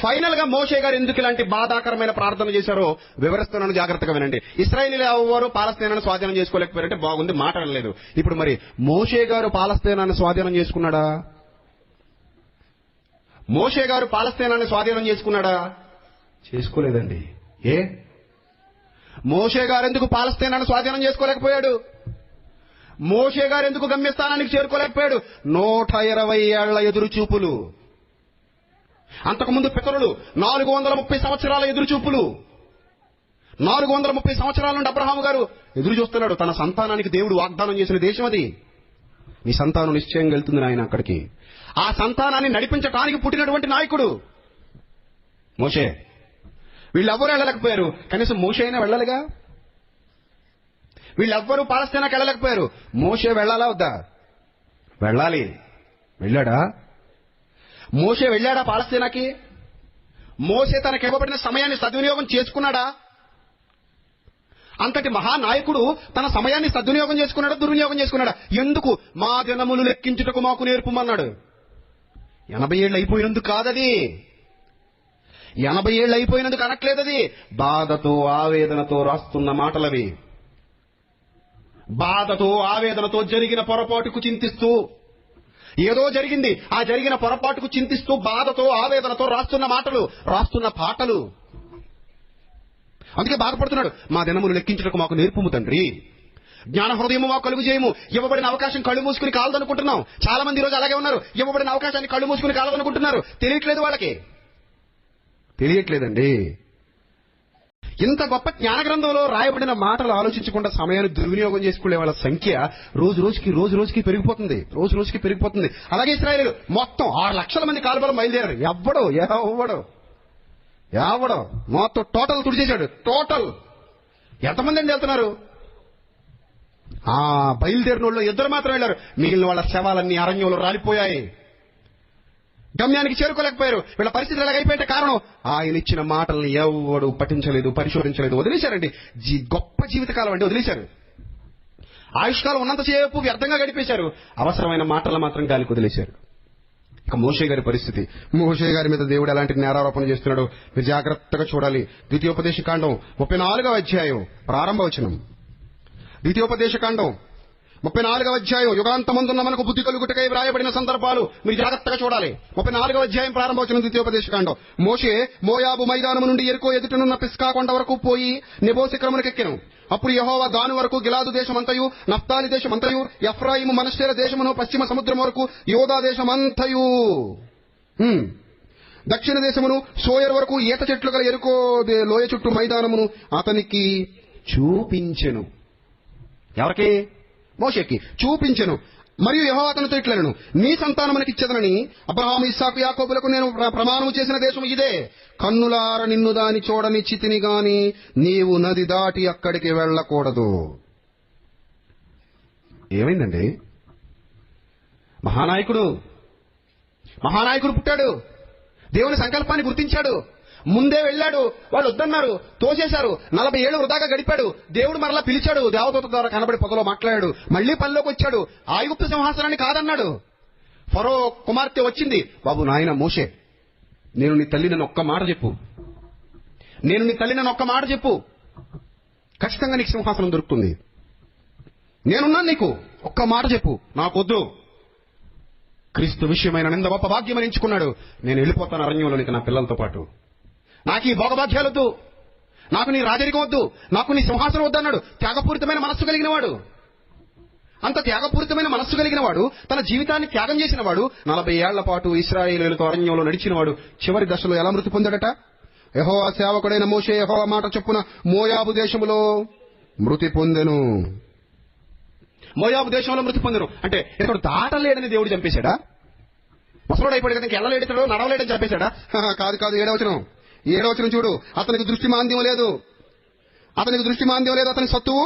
ఫైనల్ గా మోషే గారు ఎందుకు ఇలాంటి బాధాకరమైన ప్రార్థన చేశారో వివరిస్తున్నాను, జాగ్రత్తగా వినండి. ఇశ్రాయేలీయులు ఎవరు పాలస్తీనాను స్వాధీనం చేసుకోలేకపోయారంటే బాగుంది, మాట అనలేదు. ఇప్పుడు మరి మోషే గారు పాలస్తీనాన్ని స్వాధీనం చేసుకున్నాడా? మోషే గారు పాలస్తీనాన్ని స్వాధీనం చేసుకున్నాడా? చేసుకోలేదండి. ఏ మోషే గారు ఎందుకు పాలస్తీనాన్ని స్వాధీనం చేసుకోలేకపోయాడు? మోషే గారు ఎందుకు గమ్యస్థానానికి చేరుకోలేకపోయాడు? 120 ఏళ్ల ఎదురు చూపులు, అంతకుముందు పితరులు 430 సంవత్సరాల ఎదురు చూపులు. 430 సంవత్సరాల నుండి అబ్రహాము గారు ఎదురు చూస్తున్నాడు. తన సంతానానికి దేవుడు వాగ్దానం చేసిన దేశం అది. నీ సంతానం నిశ్చయంగా వెళ్తుంది నాయన అక్కడికి. ఆ సంతానాన్ని నడిపించడానికి పుట్టినటువంటి నాయకుడు మోషే. వీళ్ళెవ్వరూ వెళ్ళలేకపోయారు, కనీసం మోషే అయినా వెళ్ళాలిగా. వీళ్ళెవ్వరూ పాలస్తీనాకి వెళ్ళలేకపోయారు, మోషే వెళ్ళాలా వద్దా? వెళ్ళాలి. వెళ్ళాడా? మోషే వెళ్ళాడా పాలస్తీనాకి? మోషే తనకి ఇవ్వబడిన సమయాన్ని సద్వినియోగం చేసుకున్నాడా? అంతటి మహానాయకుడు తన సమయాన్ని సద్వినియోగం చేసుకున్నాడా, దుర్వినియోగం చేసుకున్నాడా? ఎందుకు? మా దినములు లెక్కించుటకు మాకు నేర్పుమన్నాడు. 80 ఏళ్ళు అయిపోయినందుకు కాదది, 80 ఏళ్ళు అయిపోయినందుకు అనట్లేదది. బాధతో ఆవేదనతో రాస్తున్న మాటలవి. బాధతో ఆవేదనతో జరిగిన పొరపాటుకు చింతిస్తూ, ఏదో జరిగింది, ఆ జరిగిన పొరపాటుకు చింతిస్తూ బాధతో ఆవేదనతో రాస్తున్న మాటలు, రాస్తున్న పాటలు. అందుకే బాధపడుతున్నాడు. మా దినములు లెక్కించుటకు మాకు నేర్పుము తండ్రి, జ్ఞాన హృదయము మాకు కలుగు చేయము. ఇవ్వబడిన అవకాశం కళ్ళు మూసుకుని కాలదనుకుంటున్నాం. చాలా మంది ఈరోజు అలాగే ఉన్నారు. ఇవ్వబడిన అవకాశాన్ని కళ్ళు మూసుకుని కాలదనుకుంటున్నారు. తెలియట్లేదు, వాళ్ళకి తెలియట్లేదండి. ఇంత గొప్ప జ్ఞాన గ్రంథంలో రాయబడిన మాటలు ఆలోచించకుండా సమయాన్ని దుర్వినియోగం చేసుకునే వాళ్ళ సంఖ్య రోజు రోజుకి పెరిగిపోతుంది. రోజు రోజుకి పెరిగిపోతుంది. అలాగే ఇశ్రాయేలీయులు మొత్తం 6 లక్షల మంది కాల్బలం బయలుదేరారు. ఎవడో మొత్తం టోటల్ తుడిచేశాడు. టోటల్ ఎంతమంది అండి వెళ్తున్నారు? బయలుదేరిన వాళ్ళు 2 మాత్రం వెళ్ళారు. మిగిలిన వాళ్ళ శవాలన్నీ అరణ్యంలో రాలిపోయాయి. గమ్యానికి చేరుకోలేకపోయారు. వీళ్ళ పరిస్థితులు ఎలాగైపోయాయంటే కారణం, ఆయన ఇచ్చిన మాటల్ని ఎవడు పఠించలేదు, పరిశోధించలేదు, వదిలేశారండి. గొప్ప జీవితకాలం అండి వదిలేశారు. ఆయుష్కాలం ఉన్నంతసేపు వ్యర్థంగా గడిపేశారు. అవసరమైన మాటలు మాత్రం గాలికి వదిలేశారు. ఇక మోషే గారి పరిస్థితి, మోషే గారి మీద దేవుడు ఎలాంటి నేరారోపణ చేస్తున్నాడు మీరు జాగ్రత్తగా చూడాలి. ద్వితీయోపదేశకాండం 34వ అధ్యాయం ప్రారంభ వచనం. ద్వితీయోపదేశకాండం 34వ అధ్యాయం, యుగాంతమందున్న మనకు బుద్ధి కలుగుటకై వ్రాయబడిన సందర్భాలు మీరు జాగ్రత్తగా చూడాలి. 34వ అధ్యాయం ప్రారంభవచనం ద్వితీయోపదేశకాండం. మోషే మోయాబు మైదానము నుండి ఎరుకో ఎదుటనున్న పిస్కా కొండ వరకు పోయి నెబో శిఖరమునకెక్కెను. అప్పుడు యెహోవా దాని వరకు గిలాదు దేశమంతయు, నఫ్తాలి దేశమంతయు, ఎఫ్రాయిము మనష్షేల దేశమును, పశ్చిమ సముద్రం వరకు యోదా దేశమంతయు, దక్షిణ దేశమును, సోయర్ వరకు ఈత చెట్లు గల ఎరుకో లోయ చుట్టూ మైదానమును అతనికి చూపించెను. ఎవరికి? మోషేకి చూపించెను. మరియు యెహోవా అతనితో ఇట్లనెను, నీ సంతానమునకి ఇచ్చెదనని అబ్రహాము, ఇస్సాకు, యాకోబులకు నేను ప్రమాణము చేసిన దేశం ఇదే. కన్నులార నిన్ను దాని చూడనిచ్చితిని గాని నీవు నది దాటి అక్కడికి వెళ్ళకూడదు. ఏమైందండి? మహానాయకుడు పుట్టాడు. దేవుని సంకల్పాన్ని గుర్తించాడు. ముందే వెళ్ళాడు. వాళ్ళు వద్దన్నారు, తోసేశారు. 40 ఏళ్లు వృధాగా గడిపాడు. దేవుడు మరలా పిలిచాడు. దేవదూత ద్వారా కనబడి పొదలో మాట్లాడాడు. మళ్లీ పనిలోకి వచ్చాడు. ఐగుప్తు సింహాసనాన్ని కాదన్నాడు. ఫరో కుమార్తె వచ్చింది. బాబు నాయన మోషే, నేను నీ తల్లి నన్ను ఒక్క మాట చెప్పు, ఖచ్చితంగా నీకు సింహాసనం దొరుకుతుంది. నేనున్నాను, నీకు ఒక్క మాట చెప్పు. నాకొద్దు. క్రీస్తు విషయమైన నింద గొప్ప భాగ్యమని ఎంచుకున్నాడు. నేను వెళ్ళిపోతాను అరణ్యంలోనికి నా పిల్లలతో పాటు. నాకు ఈ భోగభాగ్యాలొద్దు, నాకు నీ రాజరికం వద్దు, నాకు నీ సింహాసనం వద్దన్నాడు. త్యాగపూరితమైన మనస్సు కలిగిన వాడు. అంత త్యాగపూరితమైన మనస్సు కలిగిన వాడు, తన జీవితాన్ని త్యాగం చేసిన వాడు, 40 ఏళ్ల పాటు ఇశ్రాయేలీయులతో అరణ్యంలో నడిచిన వాడు చివరి దశలో ఎలా మృతి పొందాడట? యెహోవా సేవకుడైన మోషే యెహోవా మాట చొప్పున మోయాబు దేశంలో మృతి పొందెను. మోయాబు దేశంలో మృతి పొందెను అంటే ఇక్కడ దాటలేడని దేవుడు చంపేశాడా? ముసలోడు అయిపోయాడు కదా, ఇంకెళ్ళలేడతాడు, నడవలేడని చంపేశాడా? కాదు. 7వ వచనం చూడు. అతనికి దృష్టి మాంద్యం లేదు. అతని సత్తువు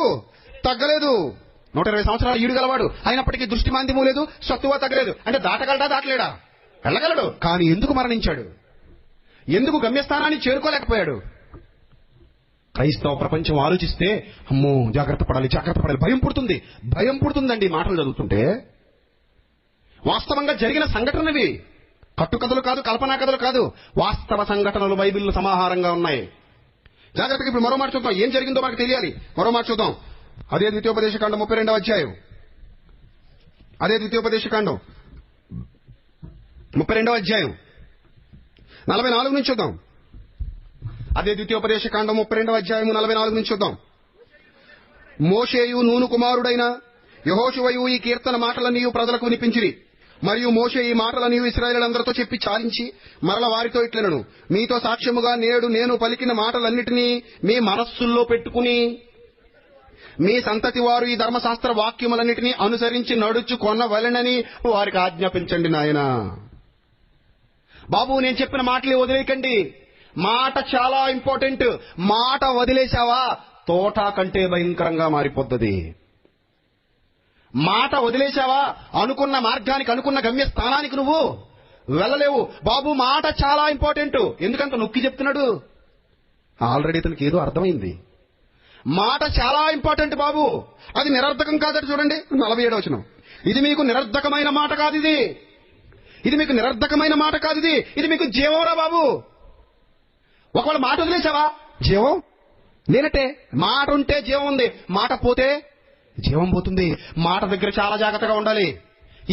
తగ్గలేదు. 120 సంవత్సరాలు ఈడు గలవాడు, అయినప్పటికీ దృష్టి మాంద్యము లేదు, సత్తువ తగ్గలేదు. అంటే దాటగలడా దాటలేడా? వెళ్ళగలడు. కానీ ఎందుకు మరణించాడు? ఎందుకు గమ్యస్థానాన్ని చేరుకోలేకపోయాడు? క్రైస్తవ ప్రపంచం ఆలోచిస్తే అమ్మో జాగ్రత్త పడాలి, భయం పుడుతుందండి మాటలు చదువుతుంటే. వాస్తవంగా జరిగిన సంఘటనవి, కట్టుకథలు కాదు, కల్పనా కథలు కాదు, వాస్తవ సంఘటనలు బైబిల్లో సమాహారంగా ఉన్నాయి. జాగ్రత్తగా ఇప్పుడు మరో మాట చూద్దాం. ఏం జరిగిందో మనకు తెలియాలి. మరో మాట చూద్దాం. అదే ద్వితీయోపదేశకాండం 32వ అధ్యాయం. అదే ద్వితీయోపదేశకాండం 32వ అధ్యాయం 44 నుంచి చూద్దాం. అదే ద్వితీయోపదేశకాండం 32వ అధ్యాయం 44 నుంచి చూద్దాం. మోషేయు నూను కుమారుడైన యెహోషువయు ఈ కీర్తన మాటలన్నీయు ప్రజలకు వినిపించిరి. మరియు మోషే ఈ మాటలన్నీయు ఇశ్రాయేలులందరితో చెప్పి చాలించి మరల వారితో ఇట్లనెను, మీతో సాక్ష్యముగా నేడు నేను పలికిన మాటలన్నిటినీ మీ మనస్సుల్లో పెట్టుకుని మీ సంతతి వారు ఈ ధర్మశాస్త్ర వాక్యములన్నిటినీ అనుసరించి నడుచుకొనవలెనని వారికి ఆజ్ఞాపించండి. నాయనా బాబు, నేను చెప్పిన మాటలే వదిలేయకండి. మాట చాలా ఇంపార్టెంట్. మాట వదిలేశావా తోట కంటే భయంకరంగా మారిపోతుంది. మాట వదిలేశావా అనుకున్న మార్గానికి, అనుకున్న గమ్య స్థానానికి నువ్వు వెళ్ళలేవు. బాబు మాట చాలా ఇంపార్టెంట్. ఎందుకంత నొక్కి చెప్తున్నాడు? ఆల్రెడీ ఇతనికి ఏదో అర్థమైంది. మాట చాలా ఇంపార్టెంట్ బాబు, అది నిరర్ధకం కాదట. చూడండి 47వ వచనం. ఇది మీకు నిరర్ధకమైన మాట కాదు, ఇది మీకు నిరర్ధకమైన మాట కాదు, ఇది మీకు జీవంరా బాబు. ఒకవేళ మాట వదిలేశావా జీవం లేనట్టే. మాట ఉంటే జీవం ఉంది, మాట పోతే జీవం పోతుంది. మాట దగ్గర చాలా జాగ్రత్తగా ఉండాలి.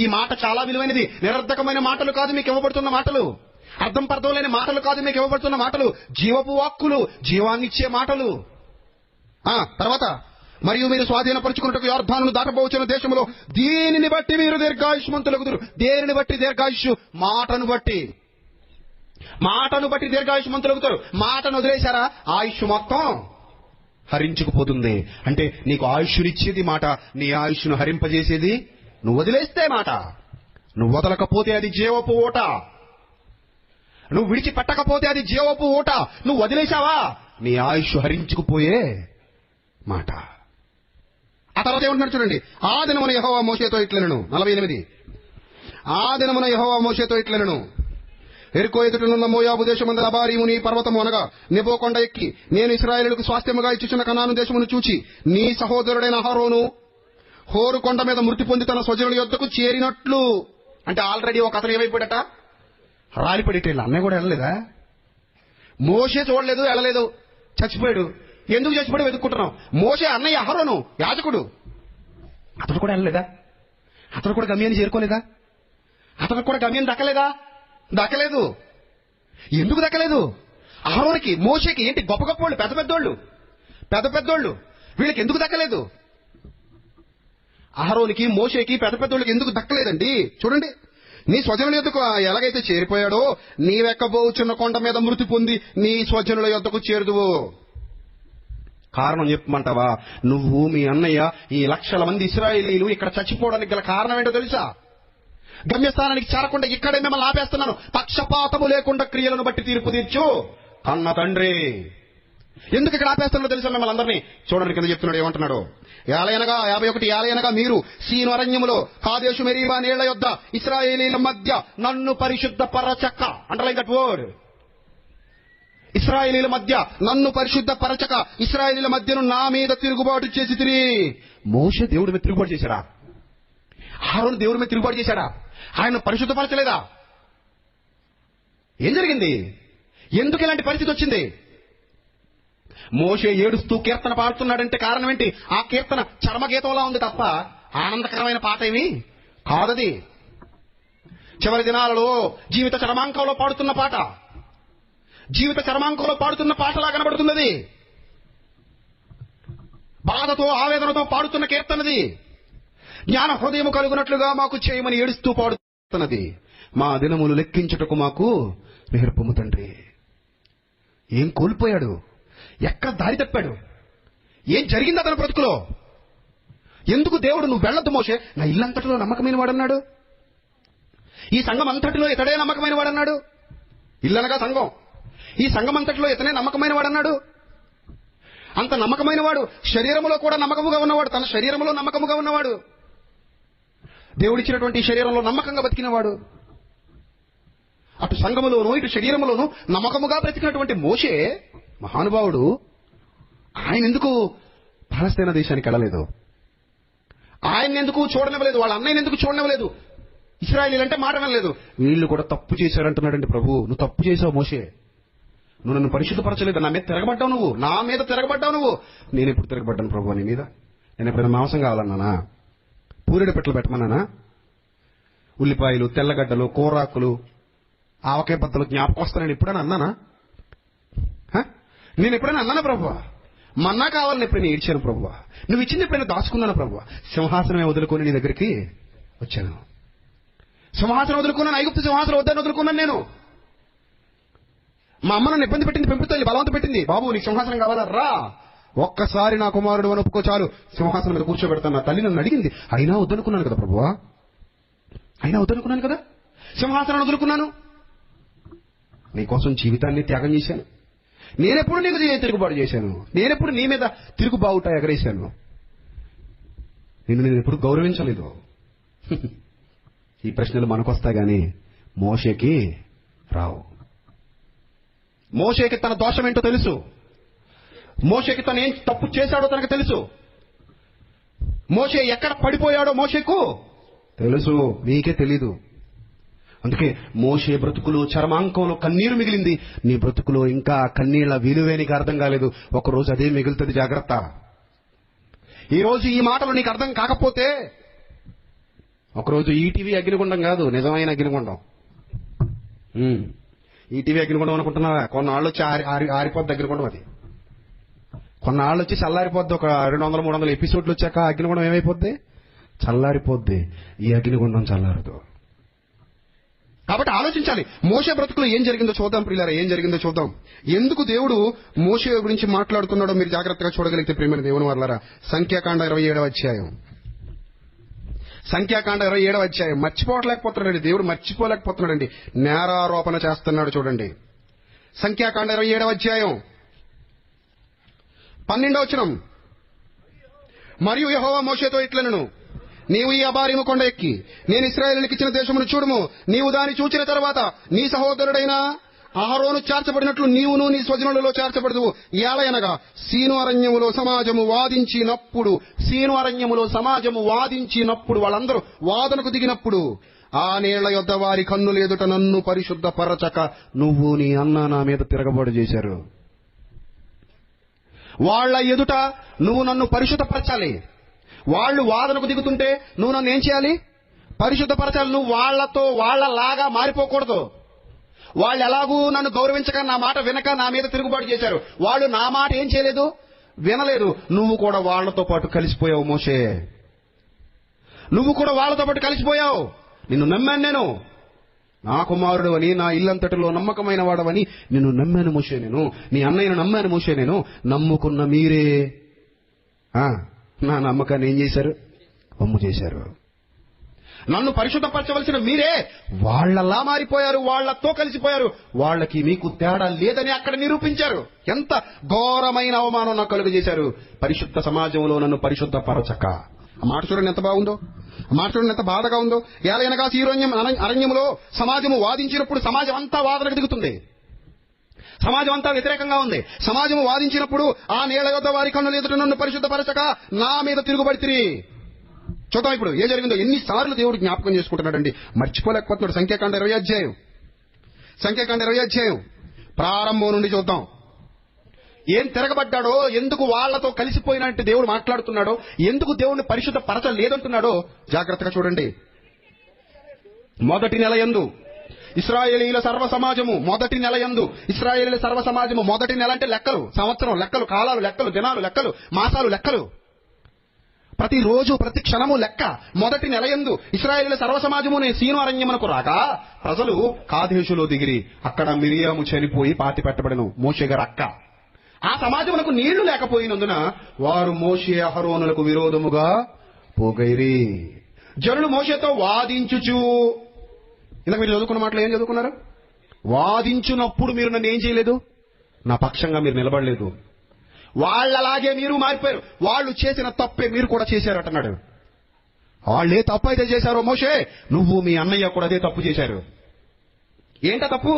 ఈ మాట చాలా విలువైనది. నిరర్ధకమైన మాటలు కాదు మీకు ఇవ్వబడుతున్న మాటలు, అర్థం పర్థం లేని మాటలు కాదు మీకు ఇవ్వబడుతున్న మాటలు, జీవపు వాక్కులు, జీవాన్నిచ్చే మాటలు. తర్వాత మరియు మీరు స్వాధీనపరుచుకున్నట్టు యోర్దానును దాటబోచున్న దేశంలో దీనిని బట్టి మీరు దీర్ఘాయుష్మంతులగుదురు. దేనిని బట్టి దీర్ఘాయుష్యు? మాటను బట్టి దీర్ఘాయుష్మంతులగుతారు. మాటను వదిలేశారా ఆయుష్ మొత్తం హరించుకుపోతుంది. అంటే నీకు ఆయుష్నిచ్చేది మాట, నీ ఆయుష్ను హరింపజేసేది నువ్వు వదిలేస్తే మాట. నువ్వు వదలకపోతే అది జీవపు ఊట, నువ్వు విడిచిపెట్టకపోతే అది జీవపు ఊట. నువ్వు వదిలేశావా నీ ఆయుష్ హరించుకుపోయే మాట. ఆ తర్వాత ఏమంటున్నాడు చూడండి. ఆ దినమున యెహోవా మోషేతో ఇట్లనెను. 48. ఆ దినమున యెహోవా మోషేతో ఇట్లనెను, ఎరుకో ఎదుటనున్న మోయాబు దేశమందు అబారీము నీ పర్వతము అనగా నెబో కొండ ఎక్కి నేను ఇశ్రాయేలులకు స్వాస్థ్యముగా ఇచ్చుచున్న కనాను దేశమును చూచి నీ సహోదరుడైన అహరోను హోరు కొండ మీద మృతి పొంది తన స్వజనుల యొద్దకు చేరినట్లు. అంటే ఆల్రెడీ ఒక అతను ఏమైపోయాడట? రాలిపడేట. అన్నయ్య కూడా వెళ్ళలేదా? మోషే చూడలేదు, వెళ్ళలేదు, చచ్చిపోయాడు. ఎందుకు చచ్చిపోయాడు వెతుక్కుంటున్నాం. మోషే అన్నయ్య అహరోను యాజకుడు, అతడు కూడా వెళ్ళలేదా? అతడు కూడా గమ్యాన్ని చేరుకోలేదా? అతడు కూడా గమ్యం దక్కలేదు. ఎందుకు దక్కలేదు? అహరోనుకి మోషేకి ఏంటి గొప్ప గొప్పవాళ్ళు, పెద్దోళ్ళు, వీళ్ళకి ఎందుకు దక్కలేదు? అహరోనుకి మోషేకి పెద్దోళ్ళకి ఎందుకు దక్కలేదండి? చూడండి, నీ స్వజనుల యొద్దకు ఎలాగైతే చేరిపోయాడో నీవెక్కబోచున్న కొండ మీద మృతి పొంది నీ స్వజనుల యొద్దకు చేరుదువు. కారణం చెప్పమంటావా? నువ్వు మీ అన్నయ్య ఈ లక్షల మంది ఇశ్రాయేలీలు ఇక్కడ చచ్చిపోవడానికి గల కారణం ఏంటో తెలుసా? గమ్యస్థానానికి చేరకుండా ఇక్కడే మిమ్మల్ని ఆపేస్తున్నాను. పక్షపాతము లేకుండా క్రియలను బట్టి తీర్పు తీర్చు అన్న తండ్రి. ఎందుకు ఇక్కడ ఆపేస్తున్నాడో తెలుసా మిమ్మల్ని అందరినీ? చూడండి కింద చెప్తున్నాడు, ఏమంటున్నాడు. 51 మీరు సీను అరణ్యములో కాదేశు మెరీబా నీళ్ల యొద్ద ఇశ్రాయేలీల మధ్య నన్ను పరిశుద్ధపరచక, అండర్లైన్ దట్ వర్డ్, ఇశ్రాయేలీల మధ్య నన్ను పరిశుద్ధపరచక ఇశ్రాయేలీల మధ్యను నా మీద తిరుగుబాటు చేసి తిరిగి. మోషే దేవుడి మీద తిరుగుబాటు చేశాడా? అహరోను దేవుడి మీద తిరుగుబాటు చేశాడా? ఆయన పరిశుద్ధపరచలేదా? ఏం జరిగింది? ఎందుకు ఇలాంటి పరిస్థితి వచ్చింది? మోషే ఏడుస్తూ కీర్తన పాడుతున్నాడంటే కారణం ఏంటి? ఆ కీర్తన చర్మగీతంలా ఉంది తప్ప ఆనందకరమైన పాట ఏమి కాదది. చివరి దినాలలో జీవిత చరమాంకంలో పాడుతున్న పాటలా కనబడుతున్నది. బాధతో ఆవేదనతో పాడుతున్న కీర్తనది. జ్ఞాన హృదయము కలుగునట్లుగా మాకు చేయమని ఏడుస్తూ పాడుతున్నది. మా దినములు లెక్కించుటకు మాకు నేర్పము తండ్రి. ఏం కోల్పోయాడు? ఎక్కడ దారి తప్పాడు? ఏం జరిగింది అతని బ్రతుకులో? ఎందుకు దేవుడు నువ్వు వెళ్ళొద్దు మోషే, నా ఇల్లంతటిలో నమ్మకమైన వాడన్నాడు, ఈ సంఘం అంతటిలో ఇతడే నమ్మకమైన వాడన్నాడు, ఇల్లనగా సంఘం, ఈ సంఘం అంతటిలో ఇతనే నమ్మకమైన వాడన్నాడు. అంత నమ్మకమైన వాడు, శరీరములో కూడా నమ్మకముగా ఉన్నవాడు, తన శరీరంలో నమ్మకముగా ఉన్నవాడు, దేవుడిచ్చినటువంటి శరీరంలో నమ్మకంగా బతికినవాడు, అటు సంఘములోనూ ఇటు శరీరములోనూ నమ్మకముగా బ్రతికినటువంటి మోషే మహానుభావుడు, ఆయన ఎందుకు పాలస్తీనా దేశానికి వెళ్ళలేదు? ఆయన ఎందుకు చూడనివ్వలేదు? వాళ్ళ అన్నయ్యని ఎందుకు చూడనివ్వలేదు? ఇశ్రాయేలీలు అంటే మాట వినలేదు. వీళ్ళు కూడా తప్పు చేశారంటున్నాడండి ప్రభు. నువ్వు తప్పు చేశావు మోషే, నువ్వు నన్ను పరిశుద్ధపరచలేదు, నా మీద తిరగబడ్డావు నువ్వు, నా మీద తిరగబడ్డావు నువ్వు. నేను ఎప్పుడు తిరగబడ్డాను ప్రభు నీ మీద? నేను ఎప్పుడైనా మాంసం కావాలన్నానా? పూరెడు పెట్టలు పెట్టమన్నానా? ఉల్లిపాయలు, తెల్లగడ్డలు, కూరాకులు, ఆవకాయ బద్దలు జ్ఞాపకం వస్తానని ఎప్పుడైనా అన్నానా? నేను ఎప్పుడైనా అన్నానా ప్రభు? మన్నా కావాలని ఎప్పుడైనా ఏడ్చాను ప్రభు? నువ్వు ఇచ్చింది ఎప్పుడైనా దాచుకున్నాను ప్రభు? సింహాసనమే వదులుకొని నీ దగ్గరికి వచ్చాను. సింహాసనం వదులుకున్నాను, ఐగుప్తు సింహాసనం వద్దని వదులుకున్నాను నేను. మా అమ్మ నన్ను ఇబ్బంది పెట్టింది, పెంపుతల్లి బలవంత పెట్టింది, బాబు నీకు సింహాసనం కావాలా రా, ఒక్కసారి నా కుమారుడు అని ఒప్పుకో చాలు, సింహాసనం మీద కూర్చోబెడతాను. నా తల్లి నన్ను అడిగింది, అయినా వద్దనుకున్నాను కదా ప్రభువా, అయినా వద్దనుకున్నాను కదా, సింహాసనం వదులుకున్నాను, నీకోసం జీవితాన్ని త్యాగం చేశాను. నేనెప్పుడు నీకు తిరుగుబాటు చేశాను? నేనెప్పుడు నీ మీద తిరుగుబావుట ఎగరేశాను? నేను ఎప్పుడు గౌరవించలేదు. ఈ ప్రశ్నలు మనకొస్తాయి గాని మోషేకి రావు. మోషేకి తన దోషం ఏంటో తెలుసు. మోషేకి తను ఏం తప్పు చేశాడో తనకు తెలుసు. మోషే ఎక్కడ పడిపోయాడో మోషేకు తెలుసు, మీకే తెలీదు. అందుకే మోషే బ్రతుకులో చరమాంకంలో కన్నీరు మిగిలింది. నీ బ్రతుకులో ఇంకా కన్నీళ్ల విలువే నీకు అర్థం కాలేదు. ఒకరోజు అదే మిగులుతుంది, జాగ్రత్త. ఈ రోజు ఈ మాటలు నీకు అర్థం కాకపోతే ఒకరోజు ఈటీవీ అగ్నిగుండం కాదు, నిజమైన అగ్నిగుండం. ఈటీవీ అగ్నిగుండం అనుకుంటున్నావా? కొన్నాళ్ళు వచ్చి ఆరిపోద్ది అగ్నిగుండం. అది కొన్నాళ్ళు వచ్చి చల్లారిపోద్ది. ఒక 200-300 ఎపిసోడ్లు వచ్చాక అగ్నిగుండం ఏమైపోద్ది? చల్లారిపోద్ది. ఈ అగ్నిగుండం చల్లారదు. కాబట్టి ఆలోచించాలి. మోషే బ్రతుకులో ఏం జరిగిందో చూద్దాం ప్రియులారా, ఏం జరిగిందో చూద్దాం. ఎందుకు దేవుడు మోషే గురించి మాట్లాడుతున్నాడో మీరు జాగ్రత్తగా చూడగలిగితే ప్రియమైన దేవుని వారలారా, సంఖ్యాకాండ 27వ అధ్యాయం. సంఖ్యాకాండ 27వ అధ్యాయం. మర్చిపోలేకపోతున్నాడండి దేవుడు, మర్చిపోలేకపోతున్నాడండి. నేరారోపణ చేస్తున్నాడు చూడండి. సంఖ్యాకాండ 27వ అధ్యాయం 12వ వచనం. మరియు యెహోవా మోషేతో ఇట్లనెను, నీవు ఈ అబారీము కొండ ఎక్కి నేను ఇశ్రాయేలునికి ఇచ్చిన దేశమును చూడుము. నీవు దాన్ని చూచిన తర్వాత నీ సహోదరుడైన అహరోను చేర్చబడినట్లు నీవును నీ స్వజనులలో చేర్చబడదు. ఏలయనగా సీను అరణ్యములో సమాజము వాదించినప్పుడు వాళ్ళందరూ వాదనకు దిగినప్పుడు ఆ నీళ్ల యొద్ద వారి కన్నులు ఎదుట నన్ను పరిశుద్ధపరచక నువ్వు నీ అన్న నా మీద తిరగబడి చేశారు. వాళ్ల ఎదుట నువ్వు నన్ను పరిశుద్ధపరచాలి. వాళ్ళు వాదనకు దిగుతుంటే నువ్వు నన్ను ఏం చేయాలి? పరిశుద్ధపరచాలి. నువ్వు వాళ్లతో వాళ్లలాగా మారిపోకూడదు. వాళ్ళు ఎలాగూ నన్ను గౌరవించక, నా మాట వినక నా మీద తిరుగుబాటు చేశారు. వాళ్ళు నా మాట ఏం చేయలేదు, వినలేదు. నువ్వు కూడా వాళ్లతో పాటు కలిసిపోయావు మోషే. నువ్వు కూడా వాళ్లతో పాటు కలిసిపోయావు. నిన్ను నమ్మాను నేను, నా కుమారుడు అని, నా ఇల్లంతటిలో నమ్మకమైన వాడవని నిన్ను నమ్మాను మోషే నేను. నీ అన్నయ్యను నమ్మాను మోషే నేను. నమ్ముకున్న మీరే నా నమ్మకాన్ని ఏం చేశారు? వమ్ము చేశారు. నన్ను పరిశుద్ధపరచవలసిన మీరే వాళ్లలా మారిపోయారు, వాళ్లతో కలిసిపోయారు. వాళ్ళకి మీకు తేడా లేదని అక్కడ నిరూపించారు. ఎంత ఘోరమైన అవమానం నాకు కలుగజేశారు. పరిశుద్ధ సమాజంలో నన్ను పరిశుద్ధపరచక. ఆ మాట చూడండి ఎంత బాగుందో, ఆ మాట చూడండి ఎంత బాధగా ఉందో. ఏలయనగా సీను అరణ్యములో సమాజము వాదించినప్పుడు సమాజం అంతా వాదనకు దిగుతుంది. సమాజం అంతా వ్యతిరేకంగా ఉంది. సమాజము వాదించినప్పుడు ఆ నీళ్ల యొద్ద వారి కన్నులు ఎదుట నన్ను పరిశుద్ధపరచక నా మీద తిరుగుబడితిరి. చూద్దాం ఇప్పుడు ఏం జరిగిందో. ఎన్నిసార్లు దేవుడు జ్ఞాపకం చేసుకుంటున్నాడండి, మర్చిపోలేకపోతున్నాడు. సంఖ్యాకాండ 20వ అధ్యాయం. సంఖ్యాకాండ 20వ అధ్యాయం ప్రారంభం నుండి చూద్దాం. ఏం తిరగబడ్డాడో, ఎందుకు వాళ్లతో కలిసిపోయినట్టు దేవుడు మాట్లాడుతున్నాడో, ఎందుకు దేవుడిని పరిశుద్ధపరచలేదంటున్నాడో జాగ్రత్తగా చూడండి. మొదటి నెల యందు ఇశ్రాయేలీయుల సర్వ సమాజము, మొదటి నెల యందు ఇశ్రాయేలీయుల సర్వ సమాజము. మొదటి నెల అంటే లెక్కలు, సంవత్సరం లెక్కలు, కాలాలు లెక్కలు, దినాలు లెక్కలు, మాసాలు లెక్కలు, ప్రతి రోజు ప్రతి క్షణము లెక్క. మొదటి నెల యందు ఇశ్రాయేలీయుల సర్వ సమాజము సీను అరణ్యమునకు రాగా ప్రజలు కాదేశులో దిగిరి. అక్కడ మిరియాము చనిపోయి పాతి పెట్టబడెను, మోషే గారి అక్క. ఆ సమాజమునకు నీళ్లు లేకపోయినందున వారు మోషే అహరోనులకు విరోధముగా పోగైరి. జనులు మోషేతో వాదించుచు, ఇలా మీరు చదువుకున్న మాటలు ఏం చదువుకున్నారు? వాదించున్నప్పుడు మీరు నన్ను ఏం చేయలేదు, నా పక్షంగా మీరు నిలబడలేదు. వాళ్ళలాగే మీరు మారిపోయారు. వాళ్ళు చేసిన తప్పే మీరు కూడా చేశారటన్నాడు. వాళ్ళే తప్పు అయితే చేశారో మోషే, నువ్వు మీ అన్నయ్య కూడా అదే తప్పు చేశారు. ఏంటా తప్పు?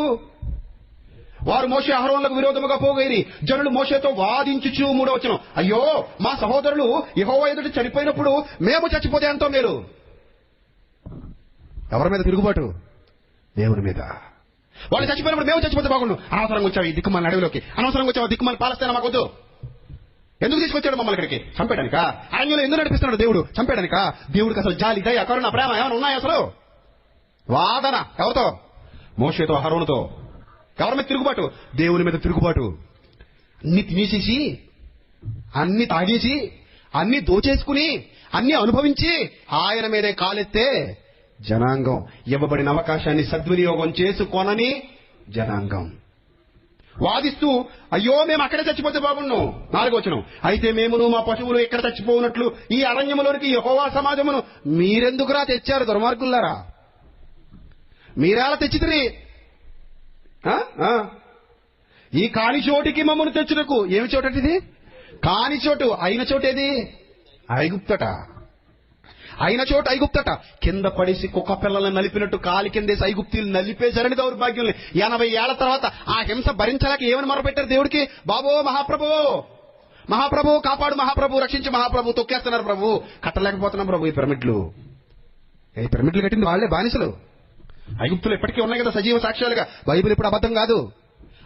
వారు మోషే అహరోనులకు విరోధముగా పోగైరి జనులు మోషేతో వాదించుచు 3వ వచనం, అయ్యో మా సహోదరులు యెహోవా ఎదుట చనిపోయినప్పుడు మేము చచ్చిపోతే ఎంతో మేలు. ఎవరి మీద తిరుగుబాటు? దేవుని మీద. వాళ్ళు చచ్చిపోయినప్పుడు మేము చచ్చిపోతే బాగుండు. అనవసరంగా వచ్చావు ఈ దిక్కుమాల అడవిలోకి, అనవసరంగా వచ్చావు దిక్కుమాల పాలస్తీనా మాకొద్దు. ఎందుకు తీసుకొచ్చాడు మమ్మల్ని ఇక్కడికి? చంపేయడానికా? అరణ్యంలో ఎందుకు నడిపిస్తున్నాడు దేవుడు? చంపేయడానికా? దేవుడికి అసలు జాలి, దయ, కరుణ, ప్రేమ ఏమైనా ఉన్నాయి అసలు? వాదన ఎవరితో? మోషేతో, అహరోనుతో. ఎవరి మీద తిరుగుబాటు? దేవుని మీద తిరుగుబాటు. అన్ని తినేసేసి, అన్ని తాగేసి, అన్ని దోచేసుకుని, అన్ని అనుభవించి ఆయన మీదే కాలెత్తే జనాంగం. ఇవ్వబడిన అవకాశాన్ని సద్వినియోగం చేసుకోనని జనాంగం. వాదిస్తూ అయ్యో మేము అక్కడే చచ్చిపోతే బాగుండు. 4వ వచనం, అయితే మేమును మా పశువులు ఎక్కడ చచ్చిపోనట్లు ఈ అరణ్యములోనికి యెహోవా సమాజమును మీరెందుకురా తెచ్చారు దుర్మార్గులారా? మీరేలా తెచ్చితిరి? ఈ కాని చోటికి మమ్మల్ని తెచ్చుటకు. ఏమి చోటది? కాని చోటు. అయిన చోటేది? ఐగుప్తట. అయిన చోటు ఐగుప్తట. కింద పడేసి కుక్క పిల్లలను నలిపినట్టు కాలి కిందేసి ఐగుప్తీలు నలిపేశారని దౌర్భాగ్యం. 80 ఏళ్ల తర్వాత ఆ హింస భరించలేక ఏమని మొరపెట్టారు దేవుడికి? బాబో మహాప్రభు, మహాప్రభు కాపాడు, మహాప్రభు రక్షించి, మహాప్రభు తొక్కేస్తున్నారు ప్రభు, కట్టలేకపోతున్నాం ప్రభు. ఈ పిరమిడ్లు కట్టింది వాళ్లే, బానిసలు. ఐగుప్తులు ఇప్పటికీ ఉన్నాయి కదా సజీవ సాక్ష్యాలుగా. బైబిల్ ఇప్పుడు అబద్ధం కాదు.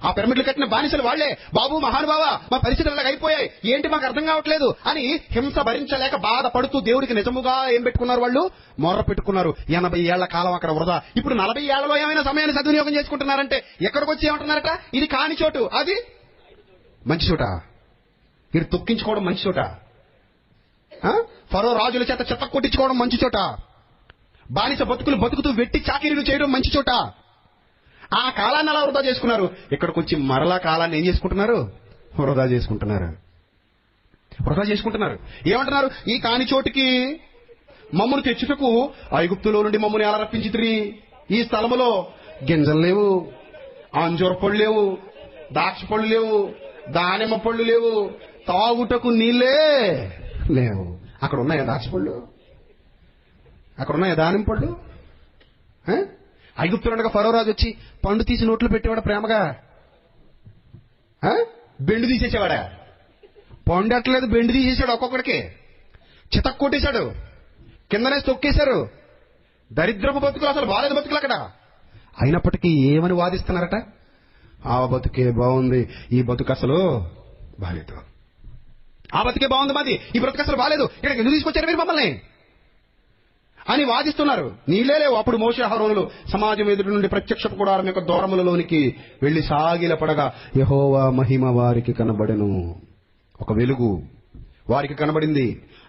ఆ పిరమిడ్లు కట్టిన బానిసలు వాళ్లే. బాబు మహానుభావ మా పరిస్థితులు అలాగ అయిపోయాయి, ఏంటి మాకు అర్థం కావట్లేదు అని హింస భరించలేక బాధపడుతూ దేవుడికి నిజముగా ఏం పెట్టుకున్నారు? వాళ్ళు మొర్ర పెట్టుకున్నారు. 80 ఏళ్ల కాలం అక్కడ వృధా. ఇప్పుడు 40 ఏళ్లలో ఏమైనా సమయాన్ని సద్వినియోగం చేసుకుంటున్నారంటే ఎక్కడికి వచ్చి ఏమంటున్నారట? ఇది కాని చోటు, అది మంచి చోట. ఇది తొక్కించుకోవడం మంచి చోట. ఫరో రాజుల చేత చెత్త కొట్టించుకోవడం మంచి చోట. బానిస బతుకుతూ వెట్టి చాకిరీలు చేయడం మంచి చోట. ఆ కాలాన్ని అలా వృధా చేసుకున్నారు. ఇక్కడికి వచ్చి మరలా కాలాన్ని ఏం చేసుకుంటున్నారు? వృధా చేసుకుంటున్నారు. ఏమంటున్నారు? ఈ కాని చోటికి మమ్మల్ని తెచ్చుటకు ఐగుప్తులో నుండి మమ్మల్ని ఎలా రప్పించితిరి? ఈ స్థలములో గింజలు లేవు, అంజూర పళ్ళు లేవు, ద్రాక్ష పళ్ళు లేవు, దానిమ్మ పళ్ళు లేవు, తాగుటకు నీళ్ళే లేవు. అక్కడ ఉన్నాయా ద్రాక్ష పళ్ళు? అక్కడ ఉన్నాయా దానిమ్మ పళ్ళు? ఐగుప్తులుండగా ఫరో రాజు వచ్చి పండు తీసి నోట్లు పెట్టేవాడా ప్రేమగా? బెండు తీసేసేవాడా? పండు అట్లేదు, బెండు తీసేసాడు. ఒక్కొక్కడికి చితక్ కొట్టేశాడు, కిందనే తొక్కేశారు. దరిద్రపు బతుకులు, అసలు బాలేదు బతుకులు అక్కడ. అయినప్పటికీ ఏమని వాదిస్తున్నారట? ఆ బతుకే బాగుంది, ఈ బతుకు అసలు బాలేదు. ఆ బతుకే బాగుంది మాది, ఈ బ్రతుకు అసలు బాలేదు, ఇక్కడికి ఎందుకు తీసుకొచ్చారు మీరు మమ్మల్ని అని వాదిస్తున్నారు. నీళ్లే లేవు. అప్పుడు మోషే అహరోనులు సమాజం ఎదుటి నుండి ప్రత్యక్ష గుడారం యొక్క దూరములలోనికి వెళ్లి సాగిలపడగా యెహోవా మహిమ వారికి కనబడెను. ఒక వెలుగు వారికి కనబడింది.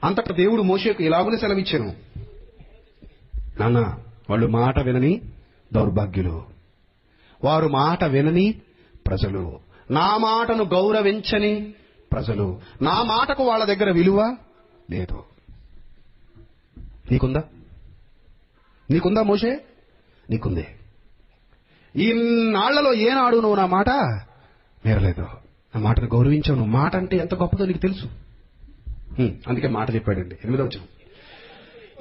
అంతటా దేవుడు మోషేకు ఇలాగునే సెలవిచ్చెను, నాన్న వాళ్ళు మాట వినని దౌర్భాగ్యులు, వారు మాట వినని ప్రజలు, నా మాటను గౌరవించని ప్రజలు, నా మాటకు వాళ్ళ దగ్గర విలువ లేదు. నీకుందా మోషే? నీకుంది. ఈ నాళ్లలో ఏనాడు నువ్వు నా మాట మేరలేదు, నా మాటను గౌరవించావు. నువ్వు మాట అంటే ఎంత గొప్పదో నీకు తెలుసు. అందుకే మాట చెప్పాడండి. 8వ వచనం,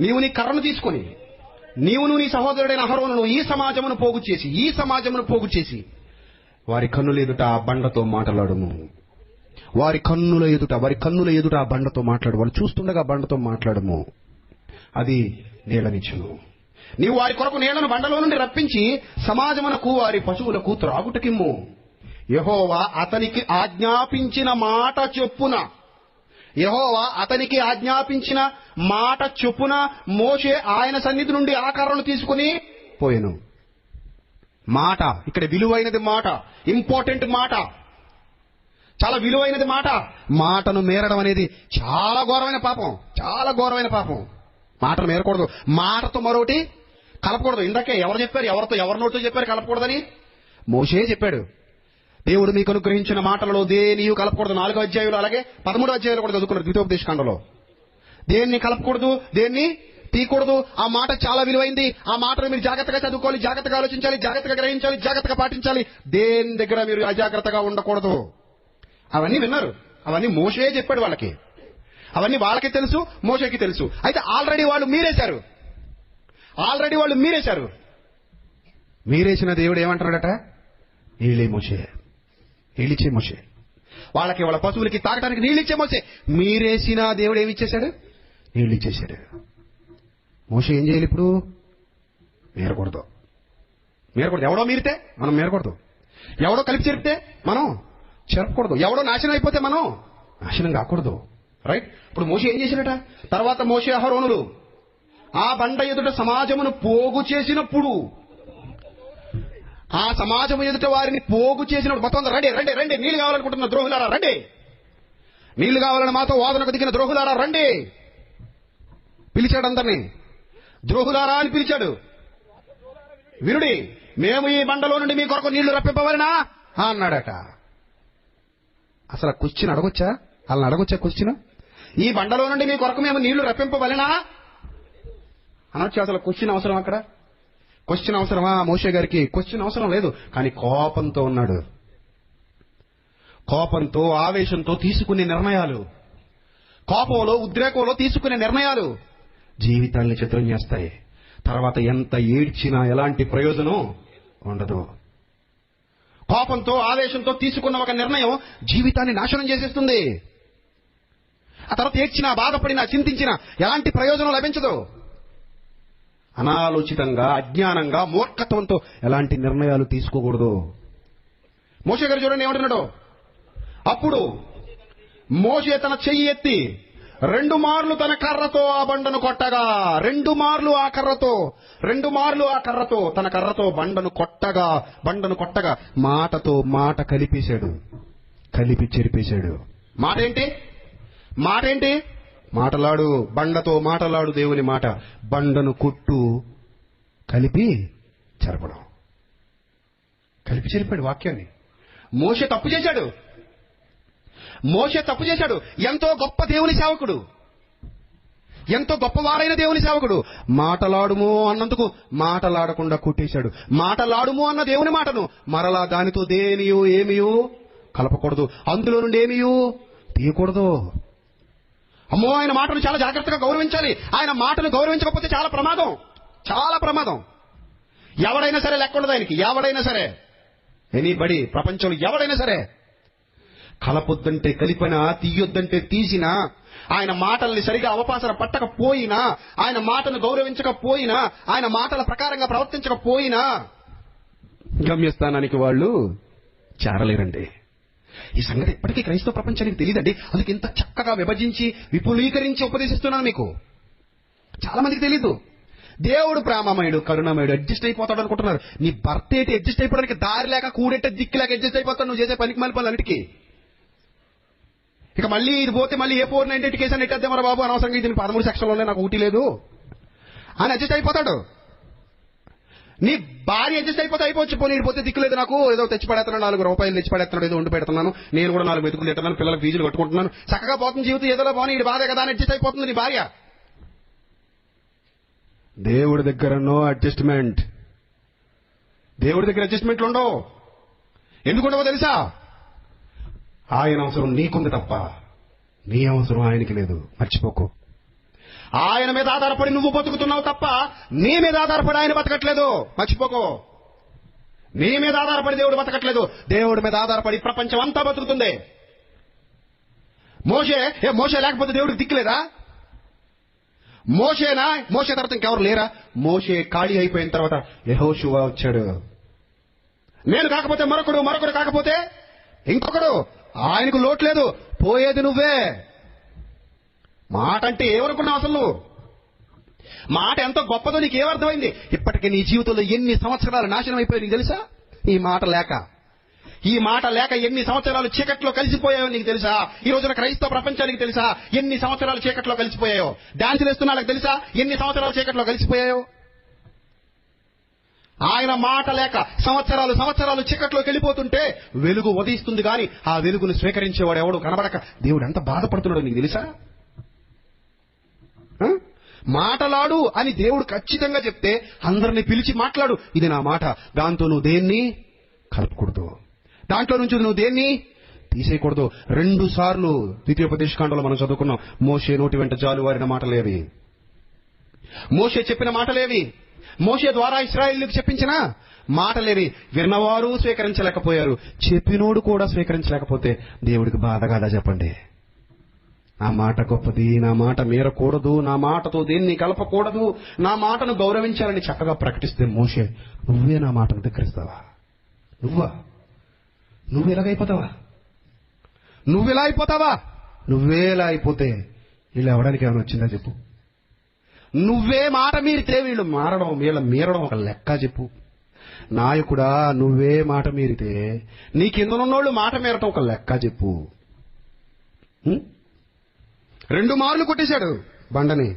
నీవు నీ కర్రను తీసుకొని నీవును నీ సహోదరుడైన అహరోనును ఈ సమాజమును పోగు చేసి వారి కన్నుల ఎదుట ఆ బండతో మాట్లాడుము. వారి కన్నుల ఎదుట ఆ బండతో మాట్లాడు. వాళ్ళు చూస్తుండగా బండతో మాట్లాడము, అది నీళ్ళనిచ్చును. నీవు వారి కొరకు నీళ్లను బండలో నుండి రప్పించి సమాజమునకు వారి పశువులకు త్రాగుటకిమ్ము. యెహోవా అతనికి ఆజ్ఞాపించిన మాట చొప్పున మోషే ఆయన సన్నిధి నుండి ఆ కర్రను తీసుకుని పోయెను. మాట ఇక్కడ విలువైనది. మాట ఇంపార్టెంట్. మాట చాలా విలువైనది. మాటను మేరడం అనేది చాలా ఘోరమైన పాపం. మాటను మేరకూడదు. మాటతో మరొకటి కలపకూడదు. ఇందాకే ఎవరు చెప్పారు? ఎవరి నోటితో చెప్పారు కలపకూడదని? మోషే చెప్పాడు. దేవుడు మీకు అనుగ్రహించిన మాటలలో దేనియు కలపకూడదు. 4వ అధ్యాయంలో అలాగే 13వ అధ్యాయంలో కూడా చదువుకున్నారు. ద్వితీయోపదేశకాండలో దేన్ని కలపకూడదు, దేన్ని తీయకూడదు. ఆ మాట చాలా విలువైంది. ఆ మాటను మీరు జాగ్రత్తగా చదువుకోవాలి, జాగ్రత్తగా ఆలోచించాలి, జాగ్రత్తగా గ్రహించాలి, జాగ్రత్తగా పాటించాలి. దేని దగ్గర మీరు అజాగ్రత్తగా ఉండకూడదు. అవన్నీ విన్నారు. అవన్నీ మోషే చెప్పాడు వాళ్ళకి. అవన్నీ వాళ్ళకి తెలుసు, మోషేకి తెలుసు. అయితే ఆల్రెడీ వాళ్ళు మీరేశారు. మీరేసిన దేవుడు ఏమంటున్నాడట? నీళ్ళిచ్చే మోషే. వాళ్ళకి వాళ్ళ పశువులకి తాగడానికి నీళ్ళిచ్చే మోషే. మీరేసిన దేవుడు ఏమి ఇచ్చేశాడు? నీళ్ళిచ్చేశాడు. మోషే ఏం చేయాలి ఇప్పుడు? మేరకూడదు. ఎవడో మీరితే మనం మేరకూడదు. ఎవడో కలిపి చెరిపితే మనం చెరపకూడదు. ఎవడో నాశనం అయిపోతే మనం నాశనం కాకూడదు. రైట్? ఇప్పుడు మోషే ఏం చేశాడట? తర్వాత మోషే అహరోనులు ఆ బండ ఎదుట సమాజమును పోగు చేసినప్పుడు, ఆ సమాజం ఎదుట వారిని పోగు చేసినప్పుడు మొత్తం రండి, నీళ్లు కావాలనుకుంటున్న ద్రోహులారా రండి, నీళ్లు కావాలని మాతో వాదనకు దిగిన ద్రోహులారా రండి. పిలిచాడు అందరినీ. ద్రోహులారా అని పిలిచాడు. వినుడి, మేము ఈ బండలో నుండి మీ కొరకు నీళ్లు రప్పింపవలనా అన్నాడట. అసలు క్వశ్చన్ అడగొచ్చా? వాళ్ళని అడగొచ్చా క్వశ్చన్? ఈ బండలో నుండి మీ కొరకు మేము నీళ్లు రప్పింపవలనా అనొచ్చు. అసలు క్వశ్చన్ అవసరం? అక్కడ క్వశ్చన్ అవసరమా? మోషే గారికి క్వశ్చన్ అవసరం లేదు. కానీ కోపంతో ఉన్నాడు. కోపంతో, ఆవేశంతో తీసుకునే నిర్ణయాలు, కోపంలో, ఉద్రేకంలో తీసుకునే నిర్ణయాలు జీవితాన్ని చిత్రం చేస్తాయి. తర్వాత ఎంత ఏడ్చినా ఎలాంటి ప్రయోజనం ఉండదు. కోపంతో, ఆవేశంతో తీసుకున్న ఒక నిర్ణయం జీవితాన్ని నాశనం చేసేస్తుంది. ఆ తర్వాత ఏడ్చినా, బాధపడినా, చింతించినా ఎలాంటి ప్రయోజనం లభించదు. అనాలోచితంగా, అజ్ఞానంగా, మూర్ఖత్వంతో ఎలాంటి నిర్ణయాలు తీసుకోకూడదు. మోషే గారు చూడండి ఏమంటున్నాడు. అప్పుడు మోషే తన చెయ్యి ఎత్తి 2 మార్లు తన కర్రతో ఆ బండను కొట్టగా, 2 మార్లు ఆ కర్రతో తన కర్రతో బండను కొట్టగా మాటతో మాట కలిపేశాడు, కలిపి చెరిపేశాడు. మాట ఏంటి? మాటలాడు, బండతో మాటలాడు దేవుని మాట. బండను కొట్టు, కలిపి చెరపడం, కలిపి చెరిపాడు వాక్యాన్ని. మోషే తప్పు చేశాడు. ఎంతో గొప్ప దేవుని సేవకుడు, ఎంతో గొప్పవారైన దేవుని సేవకుడు. మాటలాడుము అన్నందుకు మాటలాడకుండా కొట్టేశాడు. మాటలాడుము అన్న దేవుని మాటను మరలా దానితో దేనియో ఏమియో కలపకూడదు, అందులో నుండి ఏమియో తీయకూడదు. అమ్మో, ఆయన మాటను చాలా జాగ్రత్తగా గౌరవించాలి. ఆయన మాటను గౌరవించకపోతే చాలా ప్రమాదం. ఎవడైనా సరే లెక్క ఉండదు ఆయనకి. ఎవడైనా సరే, ఎనీబడి, ప్రపంచంలో ఎవడైనా సరే, కలపొద్దంటే కలిపినా, తీయొద్దంటే తీసినా, ఆయన మాటల్ని సరిగా అవపాసన పట్టకపోయినా, ఆయన మాటను గౌరవించకపోయినా, ఆయన మాటల ప్రకారంగా ప్రవర్తించకపోయినా గమ్యస్థానానికి వాళ్ళు చేరలేరండి. ఈ సంగతి ఇప్పటికీ క్రైస్తవ ప్రపంచానికి తెలియదండి. అందుకు ఇంత చక్కగా విభజించి విపులీకరించి ఉపదేశిస్తున్నాను మీకు. చాలా మందికి తెలీదు. దేవుడు ప్రేమమయుడు, కరుణమయుడు, అడ్జస్ట్ అయిపోతాడు అనుకుంటున్నారు. నీ భర్త ఏంటి అడ్జస్ట్ అయిపోవడానికి? దారి లేక, కూడెట్టే దిక్కు లేక అడ్జస్ట్ అయిపోతాడు నువ్వు చేసే పనికి మళ్ళీ పనులన్నిటికీ. ఇక మళ్ళీ ఇది పోతే మళ్ళీ ఏ 498 కేసు అని ఎట్టేద్దాం రా బాబు, అనవసరంగా ఇది 13 సెక్షన్లోనే నాకు ఊటీ లేదు అని అడ్జస్ట్ అయిపోతాడు. నీ భార్య అడ్జస్ట్ అయిపోవచ్చు. పోనీ పోతే దిక్కు లేదు, నాకు ఏదో తెచ్చి పడేస్తున్నాడు, 4 రూపాయలు తెచ్చి పడేస్తున్నాడు, ఏదో ఉండి పెడుతున్నాను, నేను కూడా 4 మెతుకులు తింటున్నాను, పిల్లలకు ఫీజులు కట్టుకుంటున్నాను, చక్కగా పోతుంది జీవితం, ఏదో పోనీ ఇది బాధే కదా అని అడ్జస్ట్ అయిపోతుంది నీ భార్య. దేవుడి దగ్గర నో అడ్జస్ట్మెంట్. దేవుడి దగ్గర అడ్జస్ట్మెంట్లు ఉండవు. ఎందుకుండవో తెలుసా? ఆయన అవసరం నీకుంది తప్ప నీ అవసరం ఆయనకి లేదు. మర్చిపోకు. ఆయన మీద ఆధారపడి నువ్వు బతుకుతున్నావు తప్ప నీ మీద ఆధారపడి ఆయన బతకట్లేదు. మర్చిపోకు. నీ మీద ఆధారపడి దేవుడు బతకట్లేదు. దేవుడి మీద ఆధారపడి ప్రపంచం అంతా బతుకుతుంది. మోషే లేకపోతే దేవుడికి దిక్కులేదా? మోషే తర్వాత ఇంకెవరు లేరా? మోషే ఖాళీ అయిపోయిన తర్వాత యెహోషువ వచ్చాడు. నేను కాకపోతే మరొకడు కాకపోతే ఇంకొకడు. ఆయనకు లోటు లేదు. పోయేది నువ్వే. మాట అంటే ఏమనుకున్నావు అసలు? మాట ఎంతో గొప్పదో నీకేమర్థమైంది? ఇప్పటికే నీ జీవితంలో ఎన్ని సంవత్సరాలు నాశనం అయిపోయాయి నీకు తెలుసా? ఈ మాట లేక ఎన్ని సంవత్సరాలు చీకట్లో కలిసిపోయాయో నీకు తెలుసా? ఈ రోజున క్రైస్తవ ప్రపంచానికి తెలుసా ఎన్ని సంవత్సరాలు చీకట్లో కలిసిపోయాయో? డాన్సులు వేస్తున్న వాళ్ళకి తెలుసా ఎన్ని సంవత్సరాలు చీకట్లో కలిసిపోయాయో? ఆయన మాట లేక సంవత్సరాలు చీకట్లోకి వెళ్ళిపోతుంటే వెలుగు ఉదయిస్తుంది కానీ ఆ వెలుగును స్వీకరించేవాడు ఎవడు కనబడక దేవుడు ఎంత బాధపడుతున్నాడో నీకు తెలుసా? మాటలాడు అని దేవుడు ఖచ్చితంగా చెప్తే అందరిని పిలిచి మాట్లాడు, ఇది నా మాట, దాంతో నువ్వు దేన్ని కలపకూడదు, దాంట్లో నుంచి నువ్వు దేన్ని తీసేయకూడదు. 2 సార్లు ద్వితీయోపదేశకాండంలో మనం చదువుకున్నాం. మోషే నోటి వెంట జాలువారిన మాటలేవి, మోషే చెప్పిన మాటలేవి, మోషే ద్వారా ఇశ్రాయేలుకు చెప్పించిన మాటలేవి. విన్నవారు స్వీకరించలేకపోయారు, చెప్పినోడు కూడా స్వీకరించలేకపోతే దేవుడికి బాధ కాదా చెప్పండి? నా మాట గొప్పది, నా మాట మీరకూడదు, నా మాటతో దేన్ని కలపకూడదు, నా మాటను గౌరవించాలని చక్కగా ప్రకటిస్తే మోషే, నువ్వే నా మాటను ధిక్కరిస్తావా? నువ్వు ఎలాగైపోతావా? నువ్వెలా అయిపోతావా? నువ్వేలా అయిపోతే వీళ్ళు ఎవడానికి ఏమైనా వచ్చిందా చెప్పు? నువ్వే మాట మీరితే వీళ్ళు మీరడం ఒక లెక్క చెప్పు. నాయకుడా, నువ్వే మాట మీరితే నీ కిందనున్నోళ్ళు మాట మీరటం ఒక లెక్క చెప్పు. 2 మార్లు కొట్టేశాడు బండని,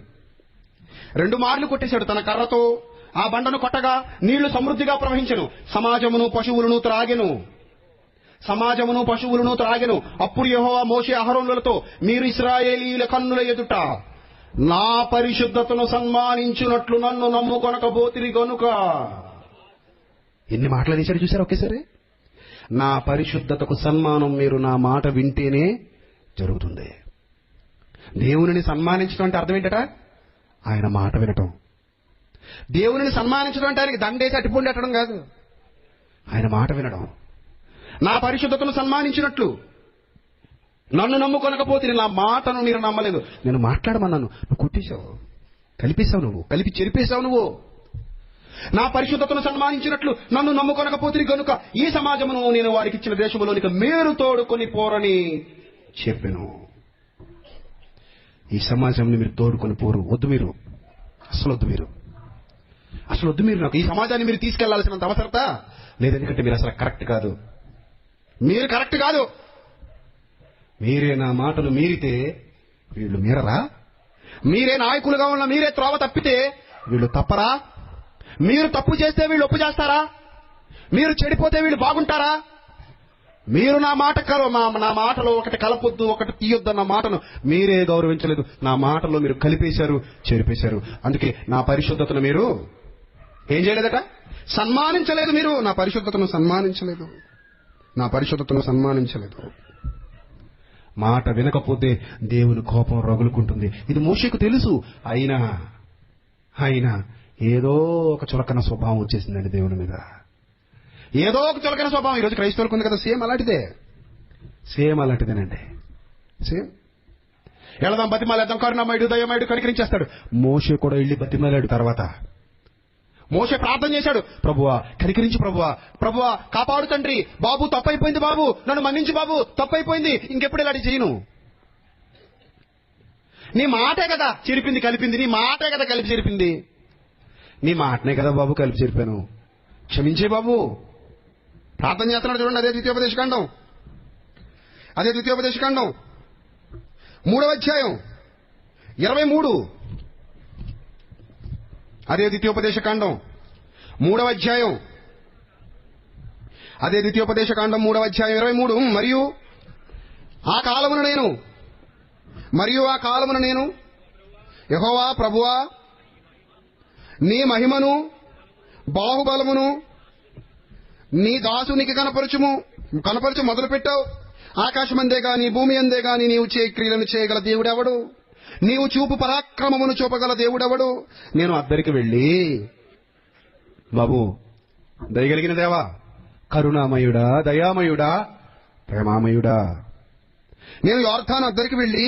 2 మార్లు కొట్టేశాడు తన కర్రతో. ఆ బండను కొట్టగా నీళ్లు సమృద్ధిగా ప్రవహించెను. సమాజమును పశువులను త్రాగెను. అప్పుడు యెహోవా మోషే అహరోనులతో, మీరు ఇశ్రాయేలీయుల కన్నుల ఎదుట నా పరిశుద్ధతను సన్మానించున్నట్లు నన్ను నమ్ముకొనకపోతిరి గనుక. ఎన్ని మాటలు అనేసాడు చూసారు ఒకేసారి? నా పరిశుద్ధతకు సన్మానం మీరు నా మాట వింటేనే జరుగుతుంది. దేవునిని సన్మానించడం అంటే అర్థం ఏంటట? ఆయన మాట వినటం. దేవునిని సన్మానించడం అంటే ఆయనకి దండేసి అట్టిపండి అట్టడం కాదు, ఆయన మాట వినడం. నా పరిశుద్ధతను సన్మానించినట్లు నన్ను నమ్ముకొనకపోతే నా మాటను మీరు నమ్మలేదు. నేను మాట్లాడమన్నాను, నువ్వు కొట్టేశావు, కలిపి చెరిపేశావు నువ్వు. నా పరిశుద్ధతను సన్మానించినట్లు నన్ను నమ్ముకొనకపోతే కనుక ఈ సమాజమును నేను వారికి ఇచ్చిన దేశములోనికి మీరు తోడుకొని పోరని చెప్పాను. ఈ సమాజంని మీరు తోడుకొని పోరు. అసలు వద్దు మీరు నాకు ఈ సమాజాన్ని మీరు తీసుకెళ్లాల్సినంత అవసరత లేదు. ఎందుకంటే మీరు అసలు కరెక్ట్ కాదు. మీరే నా మాటలు మీరితే వీళ్ళు మీరరా? మీరే నాయకులుగా ఉన్న మీరే త్రోవ తప్పితే వీళ్ళు తప్పరా? మీరు తప్పు చేస్తే వీళ్ళు ఒప్పు చేస్తారా? మీరు చెడిపోతే వీళ్ళు బాగుంటారా? మీరు నా మాటలో ఒకటి కలపొద్దు, ఒకటి తీయొద్దన్న మాటను మీరే గౌరవించలేదు. నా మాటలో మీరు కలిపేశారు, చెరిపేశారు. అందుకే నా పరిశుద్ధతను మీరు ఏం చేయలేదట? సన్మానించలేదు. మీరు నా పరిశుద్ధతను సన్మానించలేదు. మాట వినకపోతే దేవుని కోపం రగులుకుంటుంది. ఇది మోషేకు తెలుసు. అయినా ఏదో ఒక చులకన స్వభావం వచ్చేసిందండి దేవుని మీద. ఏదో ఒక చులకన స్వభావం ఈరోజు క్రైస్తవులకు ఉంది కదా. సేమ్ అలాంటిదేనండి. వెళదాం, బతిమాలేద్దాం, కరుణామయుడు దయమయుడు కనికరించేస్తాడు. మోషే కూడా వెళ్ళి బతిమాలాడు. తర్వాత మోషే ప్రార్థన చేశాడు, ప్రభువా కనికరించి, ప్రభువా కాపాడు తండ్రి, బాబు తప్పైపోయింది, బాబు నన్ను మన్నించి, బాబు తప్పైపోయింది, ఇంకెప్పుడు ఇలాంటి చేయను. నీ మాటే కదా కలిపింది, నీ మాటే కదా కలిపి చెరిపింది, నీ మాటనే కదా బాబు కలిపి చెరిపాను, క్షమించే బాబు. ప్రార్థన చేస్తున్నాడు చూడండి. అదే ద్వితీయోపదేశకాండం 3వ అధ్యాయం 23. అదే ద్వితీయోపదేశకాండం 3వ అధ్యాయం 23. మరియు ఆ కాలమున నేను యెహోవా ప్రభువా నీ మహిమను బాహుబలమును నీ దాసునికి కనపరచు మొదలుపెట్టావు. ఆకాశమందే గాని భూమి అందే గాని నీవు క్రియలను చేయగల దేవుడెవడు? నీవు చూపు పరాక్రమమును చూపగల దేవుడెవడు? నేను అద్దరికి వెళ్ళి, బాబు దయగలిగిన దేవా, కరుణామయుడా, దయామయుడా, ప్రేమామయుడా, నేను యొర్దాను అద్దరికి వెళ్ళి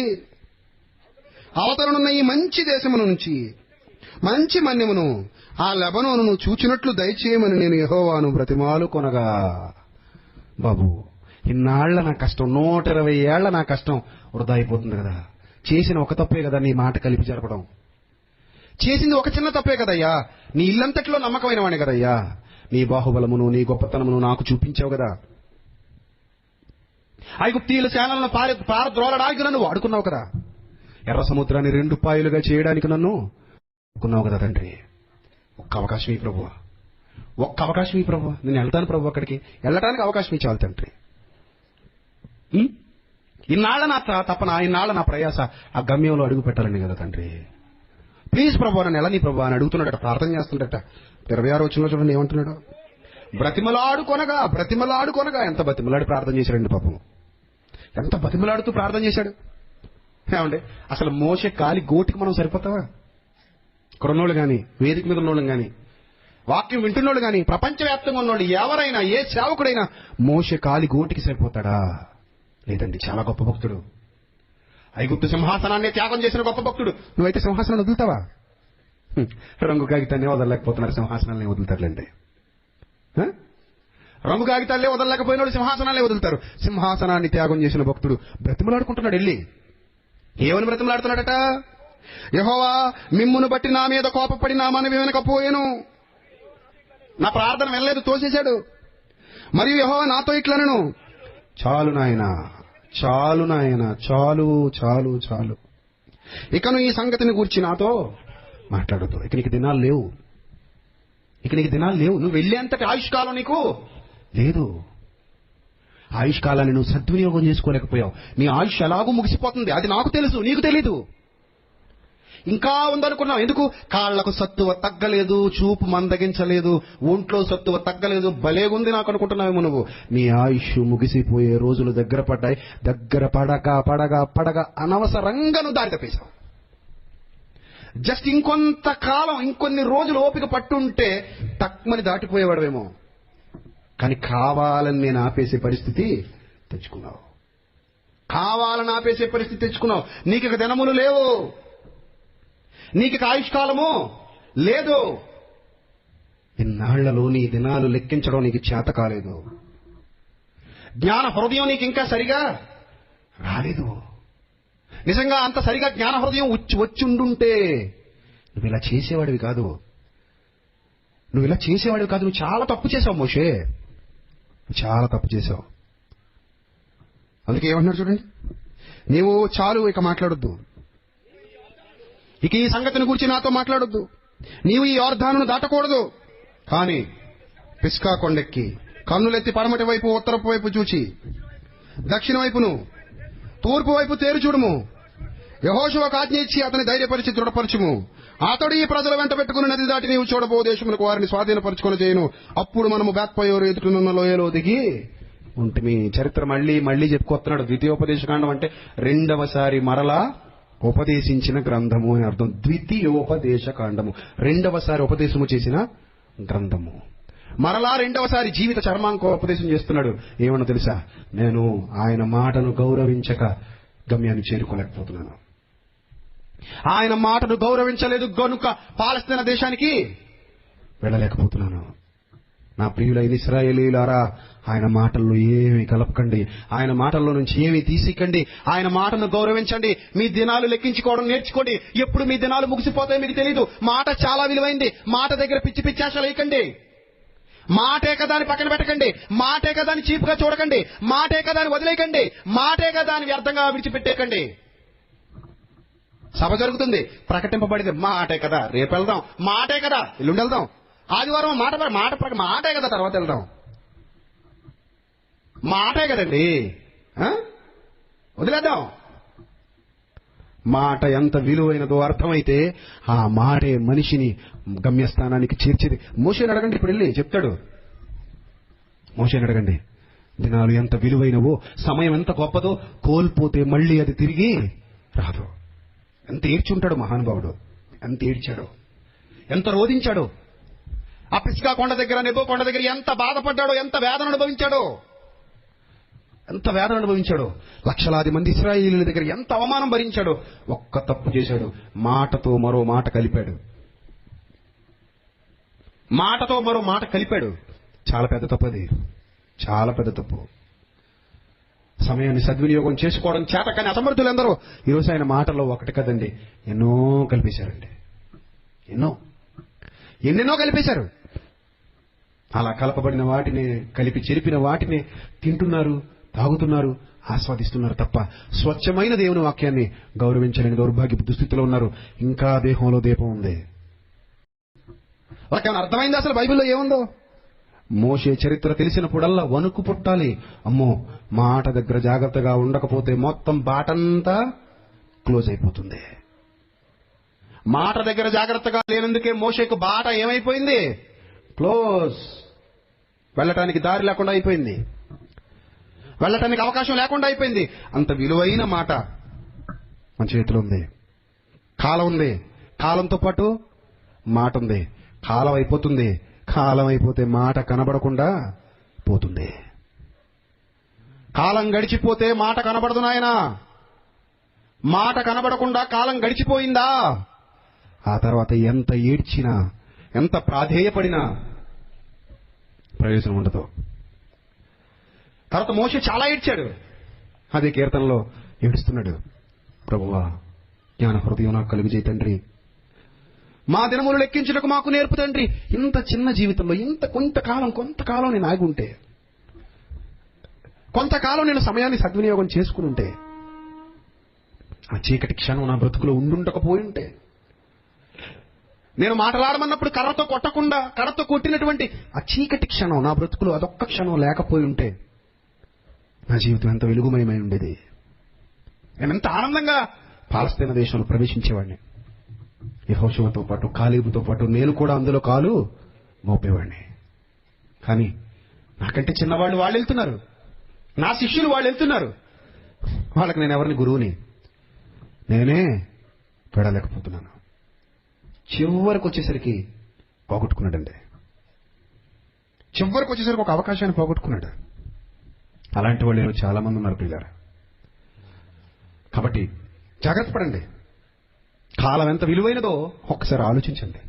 అవతలనున్న ఈ మంచి దేశమును నుంచి మంచి మన్యమును ఆ లెబనోనును చూచినట్లు దయచేయమని నేను యెహోవాను బ్రతిమాలు కొనగా. బాబు ఇన్నాళ్ల నా కష్టం, 120 ఏళ్ల నా కష్టం వృధా అయిపోతుంది కదా. చేసిన ఒక తప్పే కదా నీ మాట కలిపి జరపడం. చేసింది ఒక చిన్న తప్పే కదయ్యా. నీ ఇల్లంతట్లో నమ్మకమైన వాణి కదయ్యా. నీ బాహుబలమును నీ గొప్పతనమును నాకు చూపించావు కదా. ఐగుప్తీయుల సేనలను పారద్రోలడానికి నన్ను వాడుకున్నావు కదా. ఎర్ర సముద్రాన్ని 2 పాయలుగా చేయడానికి నన్ను వాడుకున్నావు కదా తండ్రి. ఒక్క అవకాశం ఈ ప్రభువా, నేను వెళ్తాను ప్రభు, అక్కడికి వెళ్ళటానికి అవకాశం ఇచ్చాలి తండ్రి. ఇన్నాళ్ళ నా తపన, ఇన్నాళ్ళ నా ప్రయాస ఆ గమ్యంలో అడుగు పెట్టాలని కదా తండ్రి. ప్లీజ్ ప్రభు నన్ను ఎలా నీ ప్రభు అని అడుగుతున్నాడట, ప్రార్థన చేస్తుండట. 26వ వచనంలో చూడండి ఏమంటున్నాడు. బ్రతిమలాడుకొనగా ఎంత బతిమలాడి ప్రార్థన చేశాడండి పాపం. ఎంత బతిమలాడుతూ ప్రార్థన చేశాడు. ఏమండి, అసలు మోషే కాలి గోటికి మనం సరిపోతావా? ఇక్కడున్నోళ్ళు కానీ, వేదిక మీద ఉన్నోళ్ళు కానీ, వాక్యం వింటున్నోళ్ళు కానీ, ప్రపంచవ్యాప్తంగా ఉన్నోళ్ళు ఎవరైనా, ఏ సేవకుడైనా మోషే కాలి గోటికి సరిపోతాడా? లేదండి. చాలా గొప్ప భక్తుడు. ఐగుప్తు సింహాసనాన్ని త్యాగం చేసిన గొప్ప భక్తుడు. నువ్వైతే సింహాసనాన్ని వదులుతావా? రంగు కాగితాన్ని వదలలేకపోతున్నారు, సింహాసనాన్ని వదులుతారులేండి. రంగు కాగితాలే వదలలేకపోయిన వాళ్ళు సింహాసనాలే వదులుతారు. సింహాసనాన్ని త్యాగం చేసిన భక్తుడు బ్రతిమలాడుకుంటున్నాడు. వెళ్ళి ఏమని బ్రతిమలాడుతున్నాడట? యెహోవా, మిమ్మును బట్టి నా మీద కోపపడి నా మనవి వినకపోయాను. నా ప్రార్థన వెళ్ళలేదు, తోసేశాడు. మరియు యెహోవా నాతో ఇట్లనెను, చాలు నాయనా, చాలు నాయనా, చాలు చాలు చాలు, ఇకను ఈ సంగతిని గూర్చి నాతో మాట్లాడొద్దు. ఇక నీకు దినాలు లేవు, ఇక నీకు దినాలు లేవు. నువ్వు వెళ్ళేంతటి ఆయుష్కాలం నీకు లేదు. ఆయుష్కాలాన్ని నువ్వు సద్వినియోగం చేసుకోలేకపోయావు. నీ ఆయుష్ ఎలాగూ ముగిసిపోతుంది. అది నాకు తెలుసు, నీకు తెలీదు. ఇంకా ఉందనుకున్నావు. ఎందుకు? కాళ్లకు సత్తువ తగ్గలేదు, చూపు మందగించలేదు, ఒంట్లో సత్తువ తగ్గలేదు, భలేగుంది నాకు అనుకుంటున్నావేమో నువ్వు. నీ ఆయుష్ ముగిసిపోయే రోజులు దగ్గర పడ్డాయి. దగ్గర పడగా పడగా పడగా అనవసరంగా నువ్వు దారి తప్పేశావు. జస్ట్ ఇంకొంతకాలం, ఇంకొన్ని రోజులు ఓపిక పట్టుంటే తక్కువని దాటిపోయేవాడవేమో. కానీ కావాలని నేను ఆపేసే పరిస్థితి తెచ్చుకున్నావు. కావాలని ఆపేసే పరిస్థితి తెచ్చుకున్నావు. నీకు ఇక దినములు లేవు, నీకు ఇక ఆయుష్కాలము లేదు. ఇన్నాళ్లలో నీ దినాలు లెక్కించడం నీకు చేత కాలేదు. జ్ఞాన హృదయం నీకు ఇంకా సరిగా రాలేదు. నిజంగా అంత సరిగా జ్ఞాన హృదయం వచ్చుండుంటే నువ్వు ఇలా చేసేవాడివి కాదు. నువ్వు ఇలా చేసేవాడివి కాదు. నువ్వు చాలా తప్పు చేశావు మోషే, చాలా తప్పు చేశావు. అందుకే ఏమంటున్నాడు చూడండి, నీవు చాలు, ఇక మాట్లాడొద్దు, ఇక ఈ సంగతిని గురించి నాతో మాట్లాడొద్దు. నీవు ఈ యోర్దానును దాటకూడదు. కానీ పిస్కా కొండెక్కి కన్నులెత్తి పడమటి వైపు, ఉత్తరపు వైపు చూచి దక్షిణ వైపును తూర్పు వైపు తేరు చూడుము. యెహోషువకు ఆజ్ఞ ఇచ్చి అతని ధైర్యపరిచి దృఢపరచుము. అతడు ఈ ప్రజల వెంట పెట్టుకుని నది దాటి నీవు చూడబో దేశములకు వారిని స్వాధీనపరచుకొని చేయను. అప్పుడు మనము బేత్పయోరు ఎదుటినున్న లోయలో దిగి ఉంటిమి. చరిత్ర మళ్ళీ మళ్ళీ చెప్పుకొస్తున్నాడు. ద్వితీయోపదేశకాండం అంటే రెండవసారి మరలా ఉపదేశించిన గ్రంథము అని అర్థం. ద్వితీయోపదేశకాండము, రెండవసారి ఉపదేశము చేసిన గ్రంథము. మరలా రెండవసారి జీవిత చర్మాంకో ఉపదేశం చేస్తున్నాడు. ఏమన్నా తెలుసా? నేను ఆయన మాటను గౌరవించక గమ్యాన్ని చేరుకోలేకపోతున్నాను. ఆయన మాటను గౌరవించలేదు గనుక పాలస్తీనా దేశానికి వెళ్ళలేకపోతున్నాను. నా ప్రియులైన ఇశ్రాయేలీయులారా, ఆయన మాటల్లో ఏమీ కలపకండి, ఆయన మాటల్లో నుంచి ఏమీ తీసికండి. ఆయన మాటను గౌరవించండి. మీ దినాలు లెక్కించుకోవడం నేర్చుకోండి. ఎప్పుడు మీ దినాలు ముగిసిపోతాయో మీకు తెలియదు. మాట చాలా విలువైంది. మాట దగ్గర పిచ్చి పిచ్చి ఆశలు వేయకండి. మాటే కదా అని పక్కన పెట్టకండి. మాటే కదా అని చీపుగా చూడకండి. మాటే కదా అని వదిలేయకండి. మాటే కదా అని వ్యర్థంగా విడిచిపెట్టేకండి. సభ జరుగుతుంది, ప్రకటింపబడింది, మాటే కదా రేపు వెళ్దాం, మాటే కదా ఎల్లుండి వెళ్దాం, ఆదివారం మాటే కదా తర్వాత వెళ్దాం. మాటే కదండి, వదిలేద్దాం. మాట ఎంత విలువైనదో అర్థమైతే ఆ మాటే మనిషిని గమ్యస్థానానికి చేర్చేది. మోషేని అడగండి, ఇప్పుడు వెళ్ళి చెప్తాడు. మోషేని అడగండి, దినాలు ఎంత విలువైనవో, సమయం ఎంత గొప్పదో, కోల్పోతే మళ్ళీ అది తిరిగి రాదు. ఎంత ఏడ్చుంటాడు మహానుభావుడు, ఎంత ఏడ్చాడో, ఎంత రోధించాడో. ఆ పిస్కా కొండ దగ్గర, నెబో కొండ దగ్గర ఎంత బాధపడ్డాడో, ఎంత వేదన అనుభవించాడో, ఎంత వేదన అనుభవించాడో. లక్షలాది మంది ఇశ్రాయేలీయుల దగ్గర ఎంత అవమానం భరించాడో. ఒక్క తప్పు చేశాడు, మాటతో మరో మాట కలిపాడు. మాటతో మరో మాట కలిపాడు. చాలా పెద్ద తప్పు అది, చాలా పెద్ద తప్పు. సమయాన్ని సద్వినియోగం చేసుకోవడం చేత కానీ అసమర్థులందరూ ఈరోజు ఆయన మాటల్లో ఒకటి కదండి, ఎన్నో కలిపేశారండి. ఎన్నెన్నో కలిపేశారు. అలా కలపబడిన వాటిని, కలిపి చెరిపిన వాటిని తింటున్నారు, తాగుతున్నారు, ఆస్వాదిస్తున్నారు తప్ప స్వచ్ఛమైన దేవుని వాక్యాన్ని గౌరవించలేని దౌర్భాగ్యపు దుస్థితిలో ఉన్నారు. ఇంకా దేహంలో దీపం ఉంది. వాళ్ళకేమైనా అర్థమైంది అసలు బైబిల్లో ఏముందో? మోషే చరిత్ర తెలిసినప్పుడల్లా వణుకు పుట్టాలి. అమ్మో, మాట దగ్గర జాగ్రత్తగా ఉండకపోతే మొత్తం బాటంతా క్లోజ్ అయిపోతుంది. మాట దగ్గర జాగ్రత్తగా లేనందుకే మోషేకు బాట ఏమైపోయింది? క్లోజ్. వెళ్ళటానికి దారి లేకుండా అయిపోయింది. వెళ్ళటానికి అవకాశం లేకుండా అయిపోయింది. అంత విలువైన మాట మన చేతిలో ఉంది. కాలం ఉంది, కాలంతో పాటు మాట ఉంది. కాలం అయిపోతుంది, కాలం అయిపోతే మాట కనబడకుండా పోతుంది. కాలం గడిచిపోతే మాట కనబడదు నాయనా. మాట కనబడకుండా కాలం గడిచిపోయిందా, ఆ తర్వాత ఎంత ఏడ్చినా, ఎంత ప్రాధేయపడినా ప్రయోజనం ఉండదు. తర్వాత మోషే చాలా ఏడ్చాడు. అదే కీర్తనలో ఏడుస్తున్నాడు, ప్రభువా జ్ఞాన హృదయం నాకు కలుగజేయి తండ్రి, మా దినములు లెక్కించుటకు మాకు నేర్పు తండ్రి. ఇంత చిన్న జీవితంలో కొంతకాలం నేను ఆగి ఉంటే, కొంతకాలం నేను సమయాన్ని సద్వినియోగం చేసుకుని ఉంటే, ఆ చీకటి క్షణం నా బ్రతుకులో ఉండుండకపోయి ఉంటే, నేను మాట్లాడమన్నప్పుడు కర్రతో కొట్టినటువంటి ఆ చీకటి క్షణం నా బ్రతుకులో అదొక్క క్షణం లేకపోయి ఉంటే, నా జీవితం ఎంత వెలుగుమయమై ఉండేది. నేను ఎంత ఆనందంగా పాలస్తీనా దేశంలో ప్రవేశించేవాడిని. యెహోషువతో పాటు, కాలేబుతో పాటు నేను కూడా అందులో కాలు మోపేవాడిని. కానీ నాకంటే చిన్నవాళ్ళు వాళ్ళు వెళ్తున్నారు, నా శిష్యులు వాళ్ళు వెళ్తున్నారు. వాళ్ళకి నేను ఎవరిని గురువుని నేనే పెడలేకపోతున్నాను. చివరికి వచ్చేసరికి పోగొట్టుకున్నాడండి. చివరికి వచ్చేసరికి ఒక అవకాశాన్ని పోగొట్టుకున్నాడు. అలాంటి వాళ్ళు చాలా మంది ఉన్నారు పిల్లలు. కాబట్టి జాగ్రత్త పడండి. కాలం ఎంత విలువైనదో ఒక్కసారి ఆలోచించండి.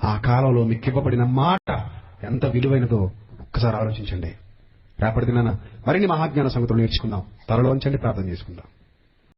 ఆ కాలంలో మీకు ఇవ్వబడిన మాట ఎంత విలువైనదో ఒక్కసారి ఆలోచించండి. రేపటి దినాన మరిన్ని మహాజ్ఞాన సంగతులు నేర్చుకుందాం. తలలోంచండి, ప్రార్థన చేసుకుందాం.